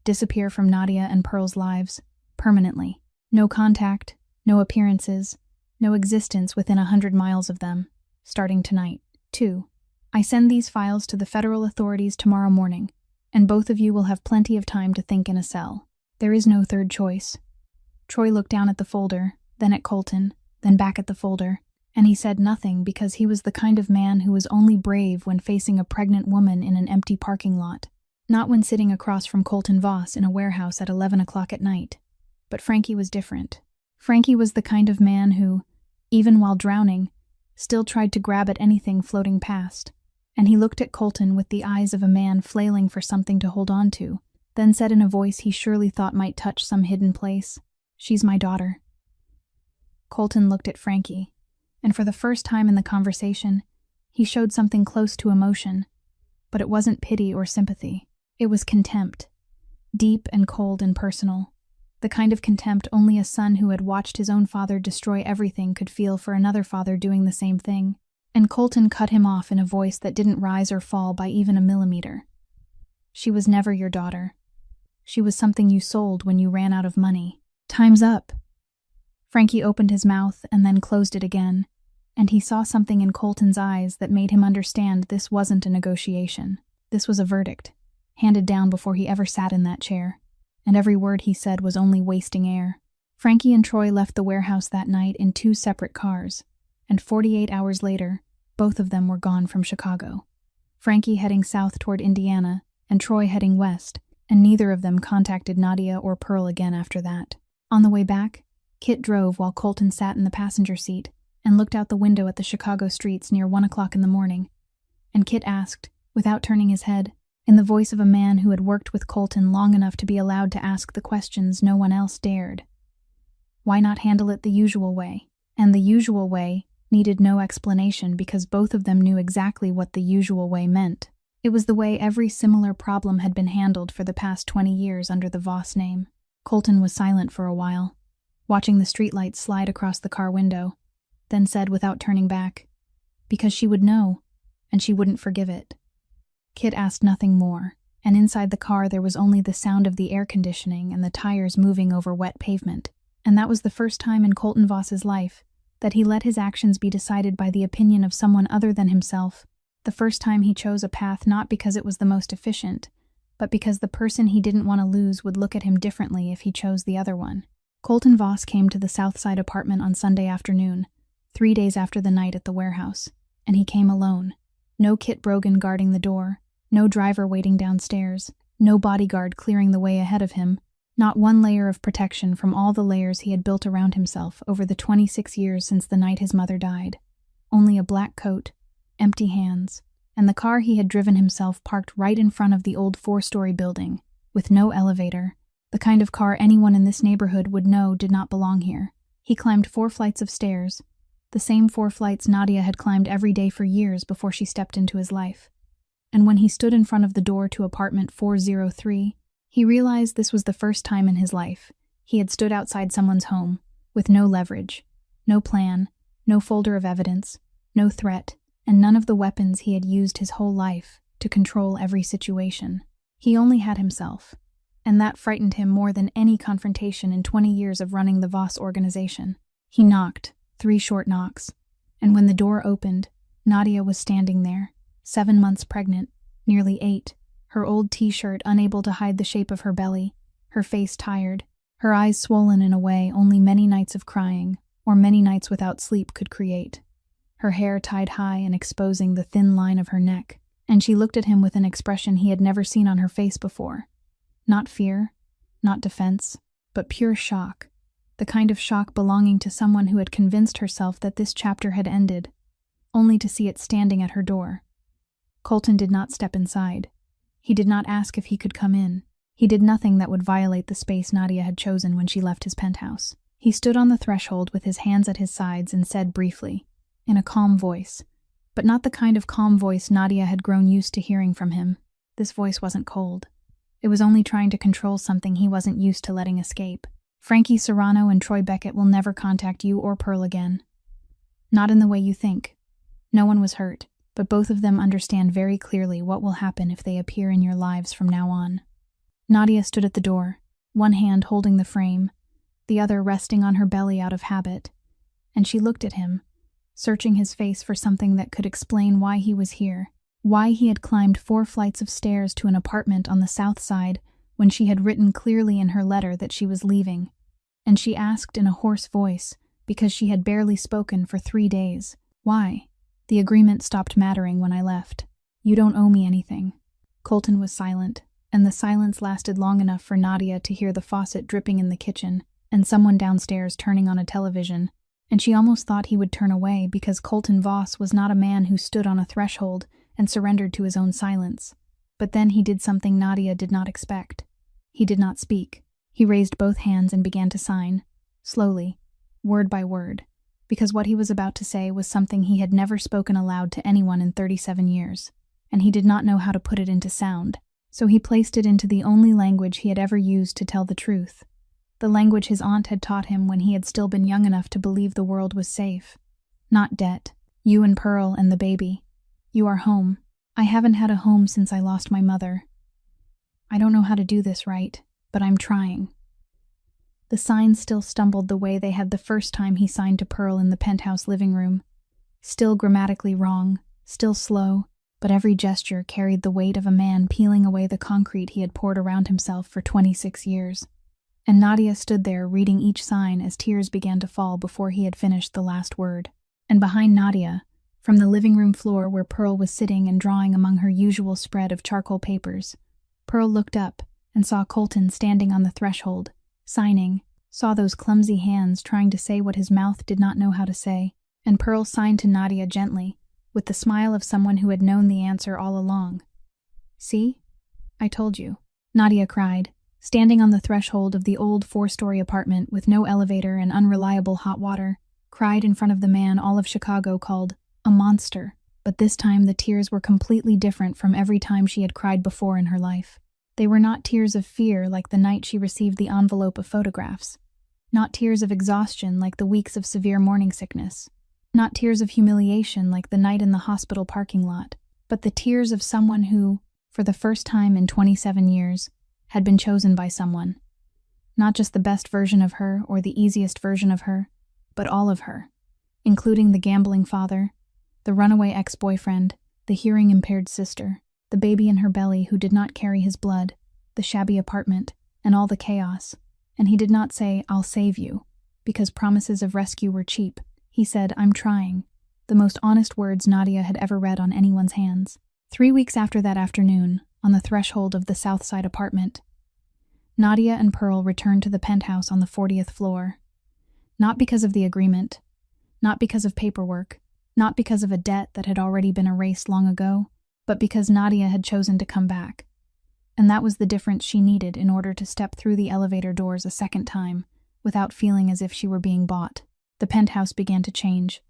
Disappear from Nadia and Pearl's lives, permanently. No contact, no appearances, no existence within 100 miles of them, starting tonight. 2. I send these files to the federal authorities tomorrow morning, and both of you will have plenty of time to think in a cell. There is no third choice. Troy looked down at the folder, then at Colton, then back at the folder, and he said nothing because he was the kind of man who was only brave when facing a pregnant woman in an empty parking lot, not when sitting across from Colton Voss in a warehouse at 11 o'clock at night. But Frankie was different. Frankie was the kind of man who, even while drowning, still tried to grab at anything floating past, and he looked at Colton with the eyes of a man flailing for something to hold on to, then said in a voice he surely thought might touch some hidden place, "She's my daughter." Colton looked at Frankie, and for the first time in the conversation, he showed something close to emotion, but it wasn't pity or sympathy. It was contempt, deep and cold and personal, the kind of contempt only a son who had watched his own father destroy everything could feel for another father doing the same thing. And Colton cut him off in a voice that didn't rise or fall by even a millimeter. "She was never your daughter. She was something you sold when you ran out of money. Time's up." Frankie opened his mouth and then closed it again, and he saw something in Colton's eyes that made him understand this wasn't a negotiation. This was a verdict. handed down before he ever sat in that chair, and every word he said was only wasting air. Frankie and Troy left the warehouse that night in 2 separate cars, and 48 hours later, both of them were gone from Chicago. Frankie heading south toward Indiana, and Troy heading west, and neither of them contacted Nadia or Pearl again after that. On the way back, Kit drove while Colton sat in the passenger seat and looked out the window at the Chicago streets near 1 o'clock in the morning. And Kit asked, without turning his head, in the voice of a man who had worked with Colton long enough to be allowed to ask the questions no one else dared, why not handle it the usual way? And the usual way needed no explanation because both of them knew exactly what the usual way meant. It was the way every similar problem had been handled for the past 20 years under the Voss name. Colton was silent for a while, watching the streetlights slide across the car window, then said without turning back, because she would know, and she wouldn't forgive it. Kit asked nothing more, and inside the car there was only the sound of the air conditioning and the tires moving over wet pavement. And that was the first time in Colton Voss's life that he let his actions be decided by the opinion of someone other than himself. The first time he chose a path not because it was the most efficient, but because the person he didn't want to lose would look at him differently if he chose the other one. Colton Voss came to the Southside apartment on Sunday afternoon, 3 days after the night at the warehouse, and he came alone. No Kit Brogan guarding the door, no driver waiting downstairs, no bodyguard clearing the way ahead of him, not one layer of protection from all the layers he had built around himself over the 26 years since the night his mother died. Only a black coat, empty hands, and the car he had driven himself parked right in front of the old 4-story building, with no elevator, the kind of car anyone in this neighborhood would know did not belong here. He climbed 4 flights of stairs, the same 4 flights Nadia had climbed every day for years before she stepped into his life. And when he stood in front of the door to apartment 403, he realized this was the first time in his life he had stood outside someone's home, with no leverage, no plan, no folder of evidence, no threat, and none of the weapons he had used his whole life to control every situation. He only had himself, and that frightened him more than any confrontation in 20 years of running the Voss organization. He knocked, 3 short knocks, and when the door opened, Nadia was standing there, 7 months pregnant, nearly 8, her old t-shirt unable to hide the shape of her belly, her face tired, her eyes swollen in a way only many nights of crying, or many nights without sleep could create. Her hair tied high and exposing the thin line of her neck, and she looked at him with an expression he had never seen on her face before. Not fear, not defense, but pure shock, the kind of shock belonging to someone who had convinced herself that this chapter had ended, only to see it standing at her door. Colton did not step inside. He did not ask if he could come in. He did nothing that would violate the space Nadia had chosen when she left his penthouse. He stood on the threshold with his hands at his sides and said briefly, in a calm voice, but not the kind of calm voice Nadia had grown used to hearing from him. This voice wasn't cold. It was only trying to control something he wasn't used to letting escape. Frankie Serrano and Troy Beckett will never contact you or Pearl again. Not in the way you think. No one was hurt, but both of them understand very clearly what will happen if they appear in your lives from now on. Nadia stood at the door, one hand holding the frame, the other resting on her belly out of habit, and she looked at him, searching his face for something that could explain why he was here, why he had climbed 4 flights of stairs to an apartment on the south side when she had written clearly in her letter that she was leaving, and she asked in a hoarse voice, because she had barely spoken for 3 days, why? The agreement stopped mattering when I left. You don't owe me anything. Colton was silent, and the silence lasted long enough for Nadia to hear the faucet dripping in the kitchen and someone downstairs turning on a television, and she almost thought he would turn away because Colton Voss was not a man who stood on a threshold and surrendered to his own silence. But then he did something Nadia did not expect. He did not speak. He raised both hands and began to sign, slowly, word by word, because what he was about to say was something he had never spoken aloud to anyone in 37 years, and he did not know how to put it into sound, so he placed it into the only language he had ever used to tell the truth, the language his aunt had taught him when he had still been young enough to believe the world was safe. Not debt. You and Pearl and the baby. You are home. I haven't had a home since I lost my mother. I don't know how to do this right, but I'm trying. The signs still stumbled the way they had the first time he signed to Pearl in the penthouse living room. Still grammatically wrong, still slow, but every gesture carried the weight of a man peeling away the concrete he had poured around himself for 26 years. And Nadia stood there reading each sign as tears began to fall before he had finished the last word. And behind Nadia, from the living room floor where Pearl was sitting and drawing among her usual spread of charcoal papers, Pearl looked up and saw Colton standing on the threshold, signing, saw those clumsy hands trying to say what his mouth did not know how to say, and Pearl signed to Nadia gently, with the smile of someone who had known the answer all along. "See? I told you," Nadia cried, standing on the threshold of the old 4-story apartment with no elevator and unreliable hot water, cried in front of the man all of Chicago called a monster. But this time the tears were completely different from every time she had cried before in her life. They were not tears of fear like the night she received the envelope of photographs, not tears of exhaustion like the weeks of severe morning sickness, not tears of humiliation like the night in the hospital parking lot, but the tears of someone who, for the first time in 27 years, had been chosen by someone. Not just the best version of her or the easiest version of her, but all of her, including the gambling father, the runaway ex-boyfriend, the hearing-impaired sister, the baby in her belly who did not carry his blood, the shabby apartment, and all the chaos. And he did not say, "I'll save you," because promises of rescue were cheap. He said, "I'm trying," the most honest words Nadia had ever read on anyone's hands. 3 weeks after that afternoon, on the threshold of the South Side apartment, Nadia and Pearl returned to the penthouse on the 40th floor. Not because of the agreement, not because of paperwork, not because of a debt that had already been erased long ago, but because Nadia had chosen to come back. And that was the difference she needed in order to step through the elevator doors a second time, without feeling as if she were being bought. The penthouse began to change,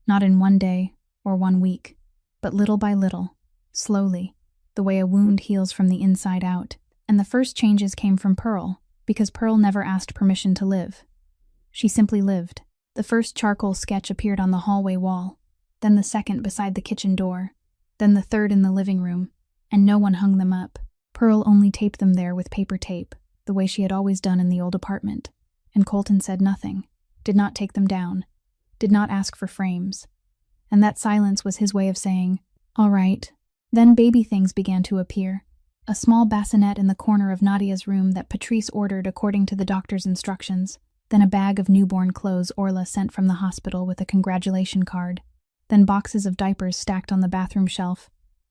not in one day or 1 week, but little by little, slowly, the way a wound heals from the inside out. And the first changes came from Pearl, because Pearl never asked permission to live. She simply lived. The first charcoal sketch appeared on the hallway wall, then the second beside the kitchen door, then the third in the living room, and no one hung them up. Pearl only taped them there with paper tape, the way she had always done in the old apartment, and Colton said nothing, did not take them down, did not ask for frames. And that silence was his way of saying, "All right." Then baby things began to appear. A small bassinet in the corner of Nadia's room that Patrice ordered according to the doctor's instructions, then a bag of newborn clothes Orla sent from the hospital with a congratulation card, then boxes of diapers stacked on the bathroom shelf,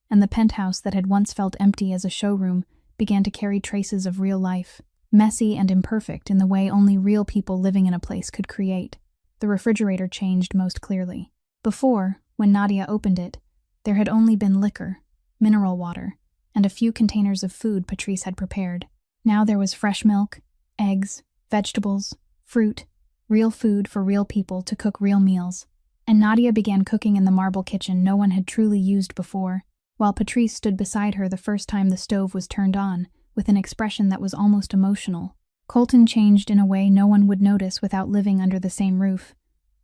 and the penthouse that had once felt empty as a showroom began to carry traces of real life, messy and imperfect in the way only real people living in a place could create. The refrigerator changed most clearly. Before, when Nadia opened it, there had only been liquor, mineral water, and a few containers of food Patrice had prepared. Now there was fresh milk, eggs, vegetables, fruit, real food for real people to cook real meals. And Nadia began cooking in the marble kitchen no one had truly used before, while Patrice stood beside her the first time the stove was turned on, with an expression that was almost emotional. Colton changed in a way no one would notice without living under the same roof,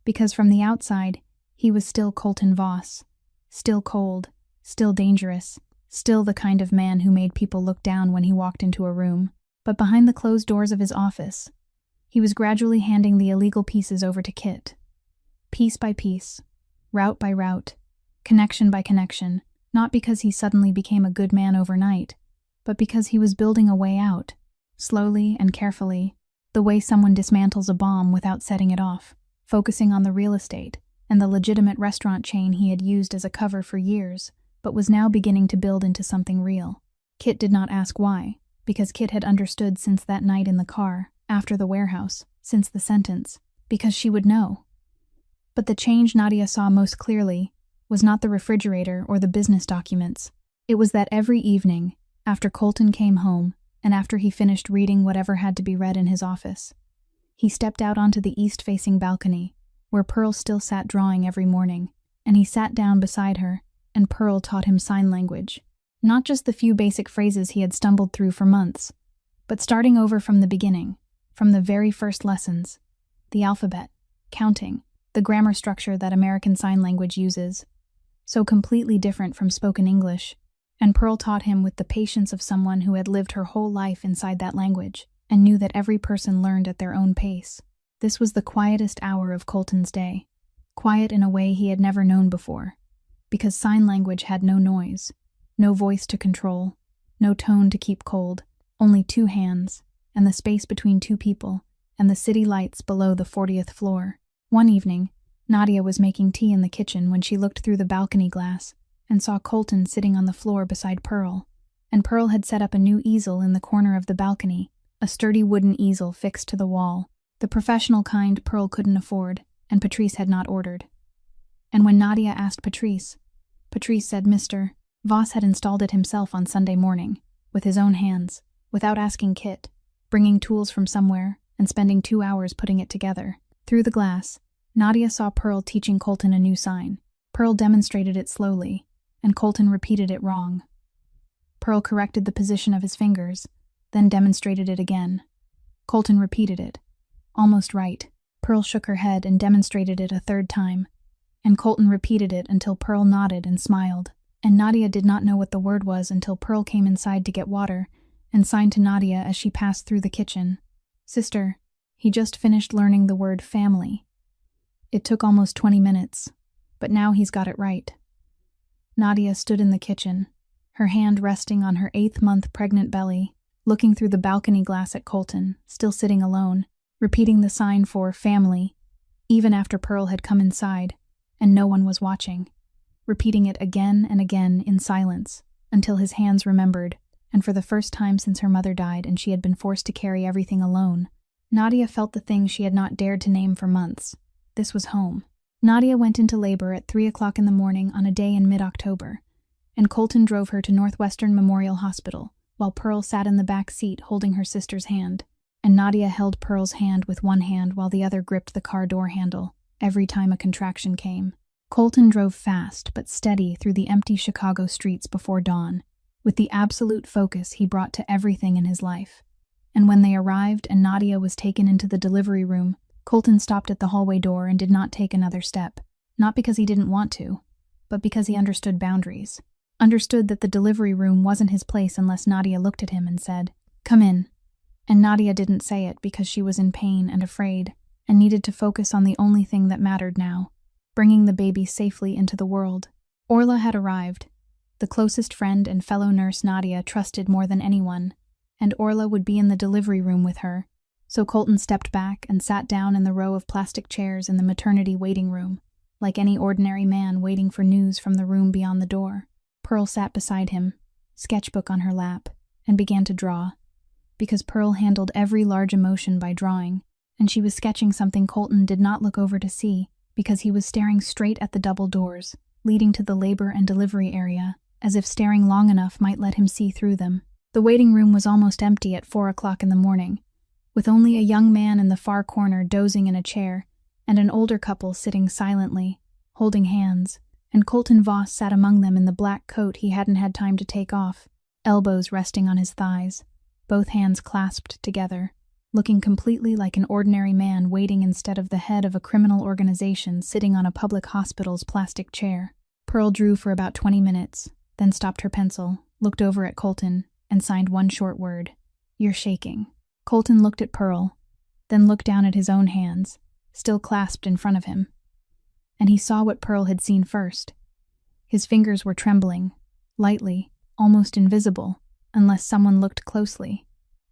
because from the outside, he was still Colton Voss, still cold, still dangerous, still the kind of man who made people look down when he walked into a room. But behind the closed doors of his office, he was gradually handing the illegal pieces over to Kit. Piece by piece, route by route, connection by connection, not because he suddenly became a good man overnight, but because he was building a way out, slowly and carefully, the way someone dismantles a bomb without setting it off, focusing on the real estate and the legitimate restaurant chain he had used as a cover for years, but was now beginning to build into something real. Kit did not ask why, because Kit had understood since that night in the car, after the warehouse, since the sentence, because she would know. But the change Nadia saw most clearly was not the refrigerator or the business documents. It was that every evening, after Colton came home, and after he finished reading whatever had to be read in his office, he stepped out onto the east-facing balcony, where Pearl still sat drawing every morning, and he sat down beside her, and Pearl taught him sign language. Not just the few basic phrases he had stumbled through for months, but starting over from the beginning, from the very first lessons, the alphabet, counting, the grammar structure that American Sign Language uses, so completely different from spoken English, and Pearl taught him with the patience of someone who had lived her whole life inside that language and knew that every person learned at their own pace. This was the quietest hour of Colton's day, quiet in a way he had never known before, because sign language had no noise, no voice to control, no tone to keep cold, only 2 hands, and the space between 2 people, and the city lights below the 40th floor. One evening, Nadia was making tea in the kitchen when she looked through the balcony glass and saw Colton sitting on the floor beside Pearl. And Pearl had set up a new easel in the corner of the balcony, a sturdy wooden easel fixed to the wall, the professional kind Pearl couldn't afford, and Patrice had not ordered. And when Nadia asked Patrice said Mr. Voss had installed it himself on Sunday morning, with his own hands, without asking Kit, bringing tools from somewhere and spending 2 hours putting it together. Through the glass, Nadia saw Pearl teaching Colton a new sign. Pearl demonstrated it slowly, and Colton repeated it wrong. Pearl corrected the position of his fingers, then demonstrated it again. Colton repeated it. Almost right. Pearl shook her head and demonstrated it a 3rd time, and Colton repeated it until Pearl nodded and smiled. And Nadia did not know what the word was until Pearl came inside to get water and signed to Nadia as she passed through the kitchen. Sister, he just finished learning the word family. It took almost 20 minutes, but now he's got it right. Nadia stood in the kitchen, her hand resting on her 8th-month pregnant belly, looking through the balcony glass at Colton, still sitting alone, repeating the sign for family, even after Pearl had come inside, and no one was watching, repeating it again and again in silence, until his hands remembered, and for the first time since her mother died and she had been forced to carry everything alone, Nadia felt the thing she had not dared to name for months. This was home. Nadia went into labor at 3 o'clock in the morning on a day in mid-October, and Colton drove her to Northwestern Memorial Hospital, while Pearl sat in the back seat holding her sister's hand, and Nadia held Pearl's hand with one hand while the other gripped the car door handle, every time a contraction came. Colton drove fast but steady through the empty Chicago streets before dawn, with the absolute focus he brought to everything in his life. And when they arrived and Nadia was taken into the delivery room, Colton stopped at the hallway door and did not take another step, not because he didn't want to, but because he understood boundaries. Understood that the delivery room wasn't his place unless Nadia looked at him and said, "Come in." And Nadia didn't say it because she was in pain and afraid, and needed to focus on the only thing that mattered now, bringing the baby safely into the world. Orla had arrived, the closest friend and fellow nurse Nadia trusted more than anyone, and Orla would be in the delivery room with her, so Colton stepped back and sat down in the row of plastic chairs in the maternity waiting room, like any ordinary man waiting for news from the room beyond the door. Pearl sat beside him, sketchbook on her lap, and began to draw, because Pearl handled every large emotion by drawing, and she was sketching something Colton did not look over to see, because he was staring straight at the double doors, leading to the labor and delivery area, as if staring long enough might let him see through them. The waiting room was almost empty at 4 o'clock in the morning, with only a young man in the far corner dozing in a chair, and an older couple sitting silently, holding hands, and Colton Voss sat among them in the black coat he hadn't had time to take off, elbows resting on his thighs, both hands clasped together, looking completely like an ordinary man waiting instead of the head of a criminal organization sitting on a public hospital's plastic chair. Pearl drew for about 20 minutes, then stopped her pencil, looked over at Colton, and signed one short word, "You're shaking." Colton looked at Pearl, then looked down at his own hands, still clasped in front of him. And he saw what Pearl had seen first. His fingers were trembling, lightly, almost invisible, unless someone looked closely,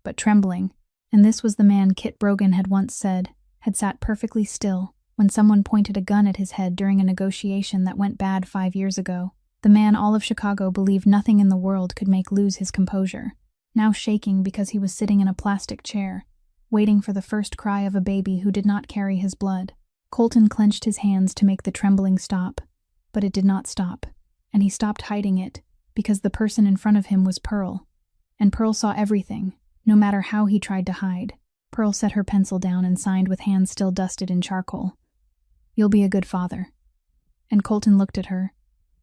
but trembling, and this was the man Kit Brogan had once said had sat perfectly still when someone pointed a gun at his head during a negotiation that went bad 5 years ago. The man all of Chicago believed nothing in the world could make lose his composure, now shaking because he was sitting in a plastic chair, waiting for the first cry of a baby who did not carry his blood. Colton clenched his hands to make the trembling stop, but it did not stop, and he stopped hiding it because the person in front of him was Pearl, and Pearl saw everything, no matter how he tried to hide. Pearl set her pencil down and signed with hands still dusted in charcoal. "You'll be a good father." And Colton looked at her,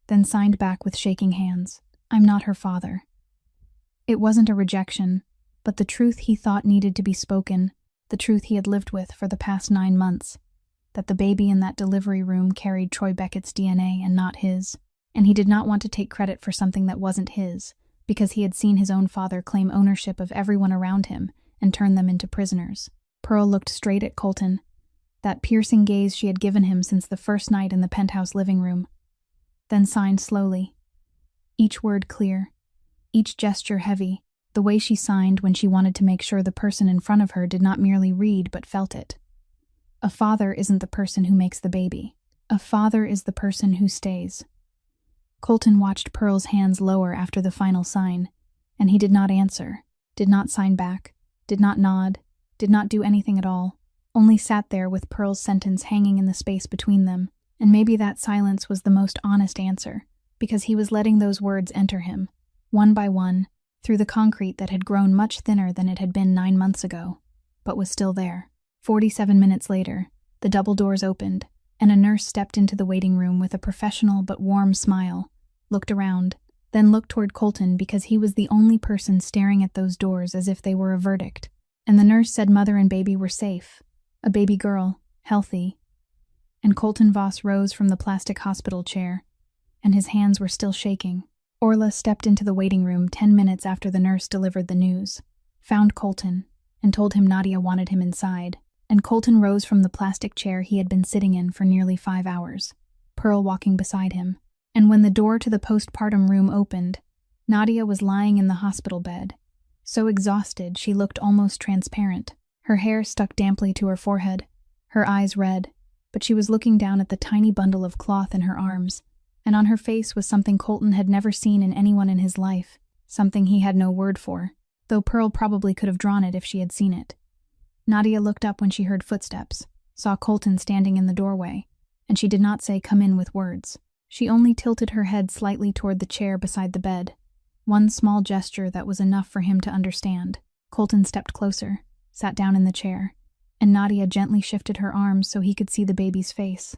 then signed back with shaking hands, "I'm not her father." It wasn't a rejection, but the truth he thought needed to be spoken, the truth he had lived with for the past 9 months, that the baby in that delivery room carried Troy Beckett's DNA and not his, and he did not want to take credit for something that wasn't his, because he had seen his own father claim ownership of everyone around him and turn them into prisoners. Pearl looked straight at Colton, that piercing gaze she had given him since the first night in the penthouse living room. then signed slowly. Each word clear, each gesture heavy, the way she signed when she wanted to make sure the person in front of her did not merely read but felt it. A father isn't the person who makes the baby. A father is the person who stays. Colton watched Pearl's hands lower after the final sign, and he did not answer, did not sign back, did not nod, did not do anything at all, only sat there with Pearl's sentence hanging in the space between them, and maybe that silence was the most honest answer, because he was letting those words enter him, one by one, through the concrete that had grown much thinner than it had been 9 months ago, but was still there. 47 minutes later, the double doors opened, and a nurse stepped into the waiting room with a professional but warm smile, looked around, then looked toward Colton because he was the only person staring at those doors as if they were a verdict. And the nurse said mother and baby were safe, a baby girl, healthy. And Colton Voss rose from the plastic hospital chair, and his hands were still shaking. Orla stepped into the waiting room 10 minutes after the nurse delivered the news, found Colton, and told him Nadia wanted him inside. And Colton rose from the plastic chair he had been sitting in for nearly 5 hours, Pearl walking beside him. And when the door to the postpartum room opened, Nadia was lying in the hospital bed, so exhausted she looked almost transparent. Her hair stuck damply to her forehead, her eyes red, but she was looking down at the tiny bundle of cloth in her arms, and on her face was something Colton had never seen in anyone in his life, something he had no word for, though Pearl probably could have drawn it if she had seen it. Nadia looked up when she heard footsteps, saw Colton standing in the doorway, and she did not say come in with words. She only tilted her head slightly toward the chair beside the bed, one small gesture that was enough for him to understand. Colton stepped closer, sat down in the chair, and Nadia gently shifted her arms so he could see the baby's face.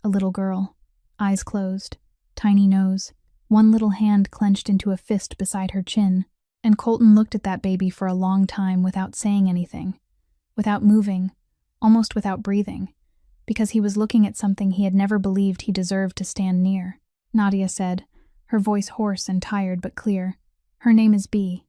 A little girl, eyes closed, tiny nose, one little hand clenched into a fist beside her chin, and Colton looked at that baby for a long time without saying anything, without moving, almost without breathing, because he was looking at something he had never believed he deserved to stand near. Nadia said, her voice hoarse and tired but clear, "Her name is B."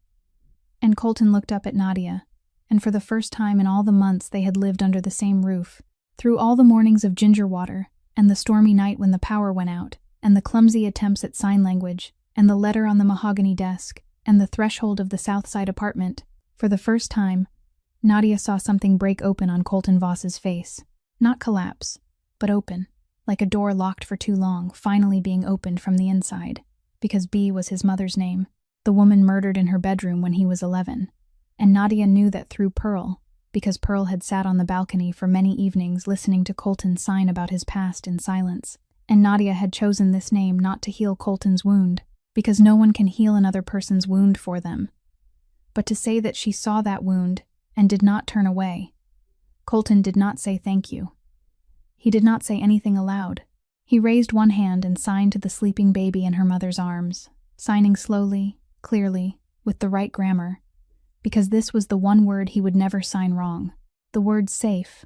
And Colton looked up at Nadia, and for the first time in all the months they had lived under the same roof, through all the mornings of ginger water, and the stormy night when the power went out, and the clumsy attempts at sign language, and the letter on the mahogany desk, and the threshold of the Southside apartment, for the first time, Nadia saw something break open on Colton Voss's face. Not collapse, but open, like a door locked for too long, finally being opened from the inside, because B was his mother's name, the woman murdered in her bedroom when he was 11. And Nadia knew that through Pearl, because Pearl had sat on the balcony for many evenings listening to Colton sign about his past in silence. And Nadia had chosen this name not to heal Colton's wound, because no one can heal another person's wound for them, but to say that she saw that wound and did not turn away. Colton did not say thank you. He did not say anything aloud. He raised one hand and signed to the sleeping baby in her mother's arms, signing slowly, clearly, with the right grammar, because this was the one word he would never sign wrong, the word safe,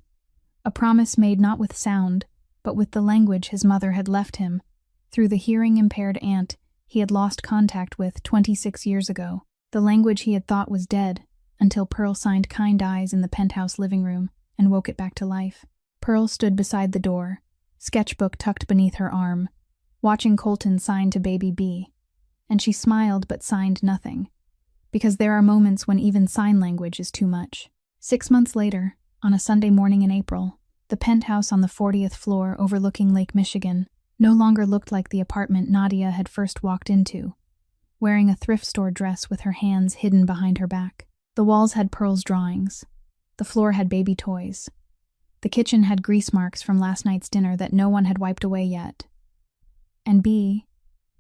a promise made not with sound, but with the language his mother had left him, through the hearing-impaired aunt he had lost contact with 26 years ago, the language he had thought was dead, until Pearl signed kind eyes in the penthouse living room and woke it back to life. Pearl stood beside the door, sketchbook tucked beneath her arm, watching Colton sign to baby B, and she smiled but signed nothing, because there are moments when even sign language is too much. 6 months later, on a Sunday morning in April, the penthouse on the 40th floor overlooking Lake Michigan no longer looked like the apartment Nadia had first walked into, wearing a thrift store dress with her hands hidden behind her back. The walls had Pearl's drawings. The floor had baby toys. The kitchen had grease marks from last night's dinner that no one had wiped away yet. And B,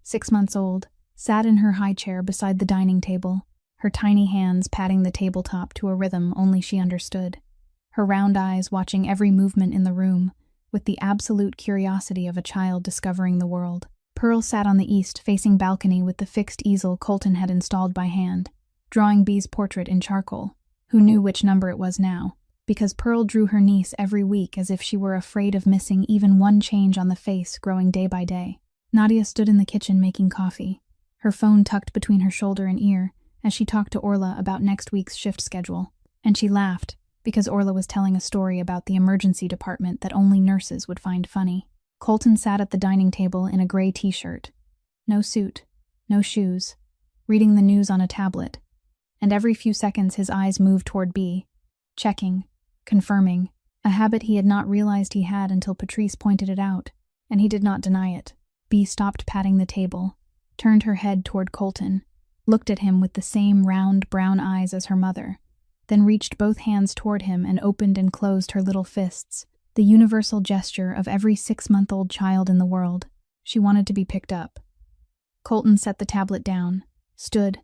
6 months old, sat in her high chair beside the dining table, her tiny hands patting the tabletop to a rhythm only she understood, her round eyes watching every movement in the room, with the absolute curiosity of a child discovering the world. Pearl sat on the east-facing balcony with the fixed easel Colton had installed by hand, drawing B's portrait in charcoal, who knew which number it was now, because Pearl drew her niece every week as if she were afraid of missing even one change on the face growing day by day. Nadia stood in the kitchen making coffee, her phone tucked between her shoulder and ear as she talked to Orla about next week's shift schedule, and she laughed because Orla was telling a story about the emergency department that only nurses would find funny. Colton sat at the dining table in a gray t-shirt. No suit, no shoes, reading the news on a tablet. And every few seconds his eyes moved toward B, checking, confirming, a habit he had not realized he had until Patrice pointed it out, and he did not deny it. B stopped patting the table, turned her head toward Colton, looked at him with the same round brown eyes as her mother, then reached both hands toward him and opened and closed her little fists, the universal gesture of every 6-month-old child in the world. She wanted to be picked up. Colton set the tablet down, stood,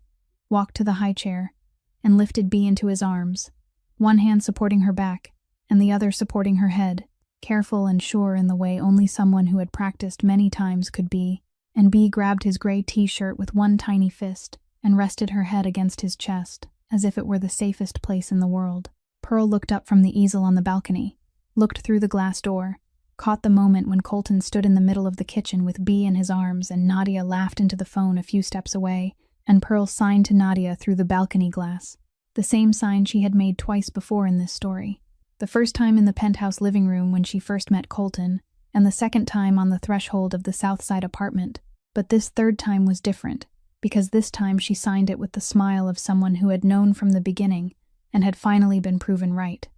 walked to the high chair, and lifted B into his arms, one hand supporting her back and the other supporting her head, careful and sure in the way only someone who had practiced many times could be, and B grabbed his gray t-shirt with one tiny fist and rested her head against his chest, as if it were the safest place in the world. Pearl looked up from the easel on the balcony, looked through the glass door, caught the moment when Colton stood in the middle of the kitchen with B in his arms and Nadia laughed into the phone a few steps away, and Pearl signed to Nadia through the balcony glass, the same sign she had made twice before in this story. The first time in the penthouse living room when she first met Colton, and the second time on the threshold of the Southside apartment. But this third time was different, because this time she signed it with the smile of someone who had known from the beginning and had finally been proven right.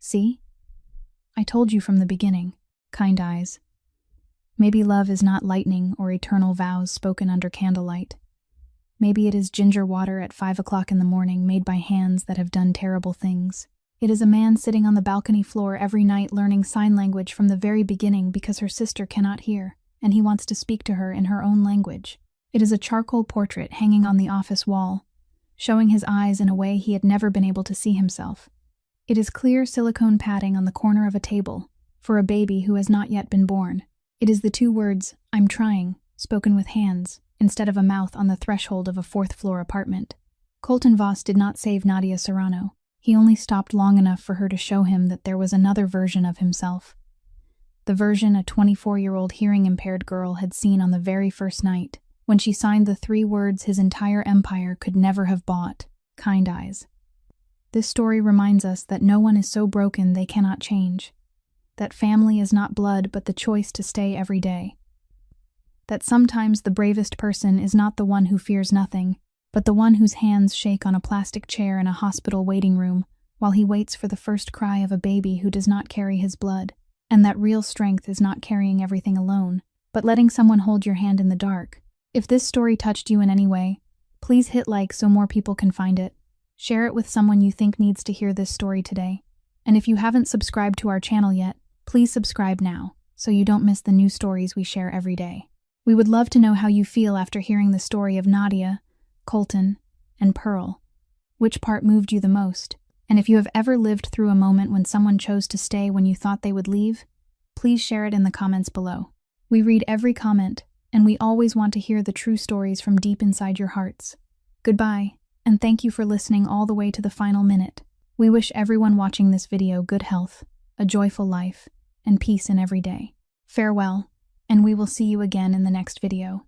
See? I told you from the beginning, kind eyes. Maybe love is not lightning or eternal vows spoken under candlelight. Maybe it is ginger water at 5 o'clock in the morning made by hands that have done terrible things. It is a man sitting on the balcony floor every night learning sign language from the very beginning because her sister cannot hear, and he wants to speak to her in her own language. It is a charcoal portrait hanging on the office wall, showing his eyes in a way he had never been able to see himself. It is clear silicone padding on the corner of a table for a baby who has not yet been born. It is the 2 words, "I'm trying," spoken with hands, instead of a mouth on the threshold of a 4th-floor apartment. Colton Voss did not save Nadia Serrano. He only stopped long enough for her to show him that there was another version of himself. The version a 24-year-old hearing-impaired girl had seen on the very first night, when she signed the 3 words his entire empire could never have bought, kind eyes. This story reminds us that no one is so broken they cannot change, that family is not blood but the choice to stay every day, that sometimes the bravest person is not the one who fears nothing, but the one whose hands shake on a plastic chair in a hospital waiting room while he waits for the first cry of a baby who does not carry his blood, and that real strength is not carrying everything alone, but letting someone hold your hand in the dark. If this story touched you in any way, please hit like so more people can find it. Share it with someone you think needs to hear this story today. And if you haven't subscribed to our channel yet, please subscribe now, so you don't miss the new stories we share every day. We would love to know how you feel after hearing the story of Nadia, Colton, and Pearl. Which part moved you the most? And if you have ever lived through a moment when someone chose to stay when you thought they would leave, please share it in the comments below. We read every comment, and we always want to hear the true stories from deep inside your hearts. Goodbye, and thank you for listening all the way to the final minute. We wish everyone watching this video good health, a joyful life, and peace in every day. Farewell, and we will see you again in the next video.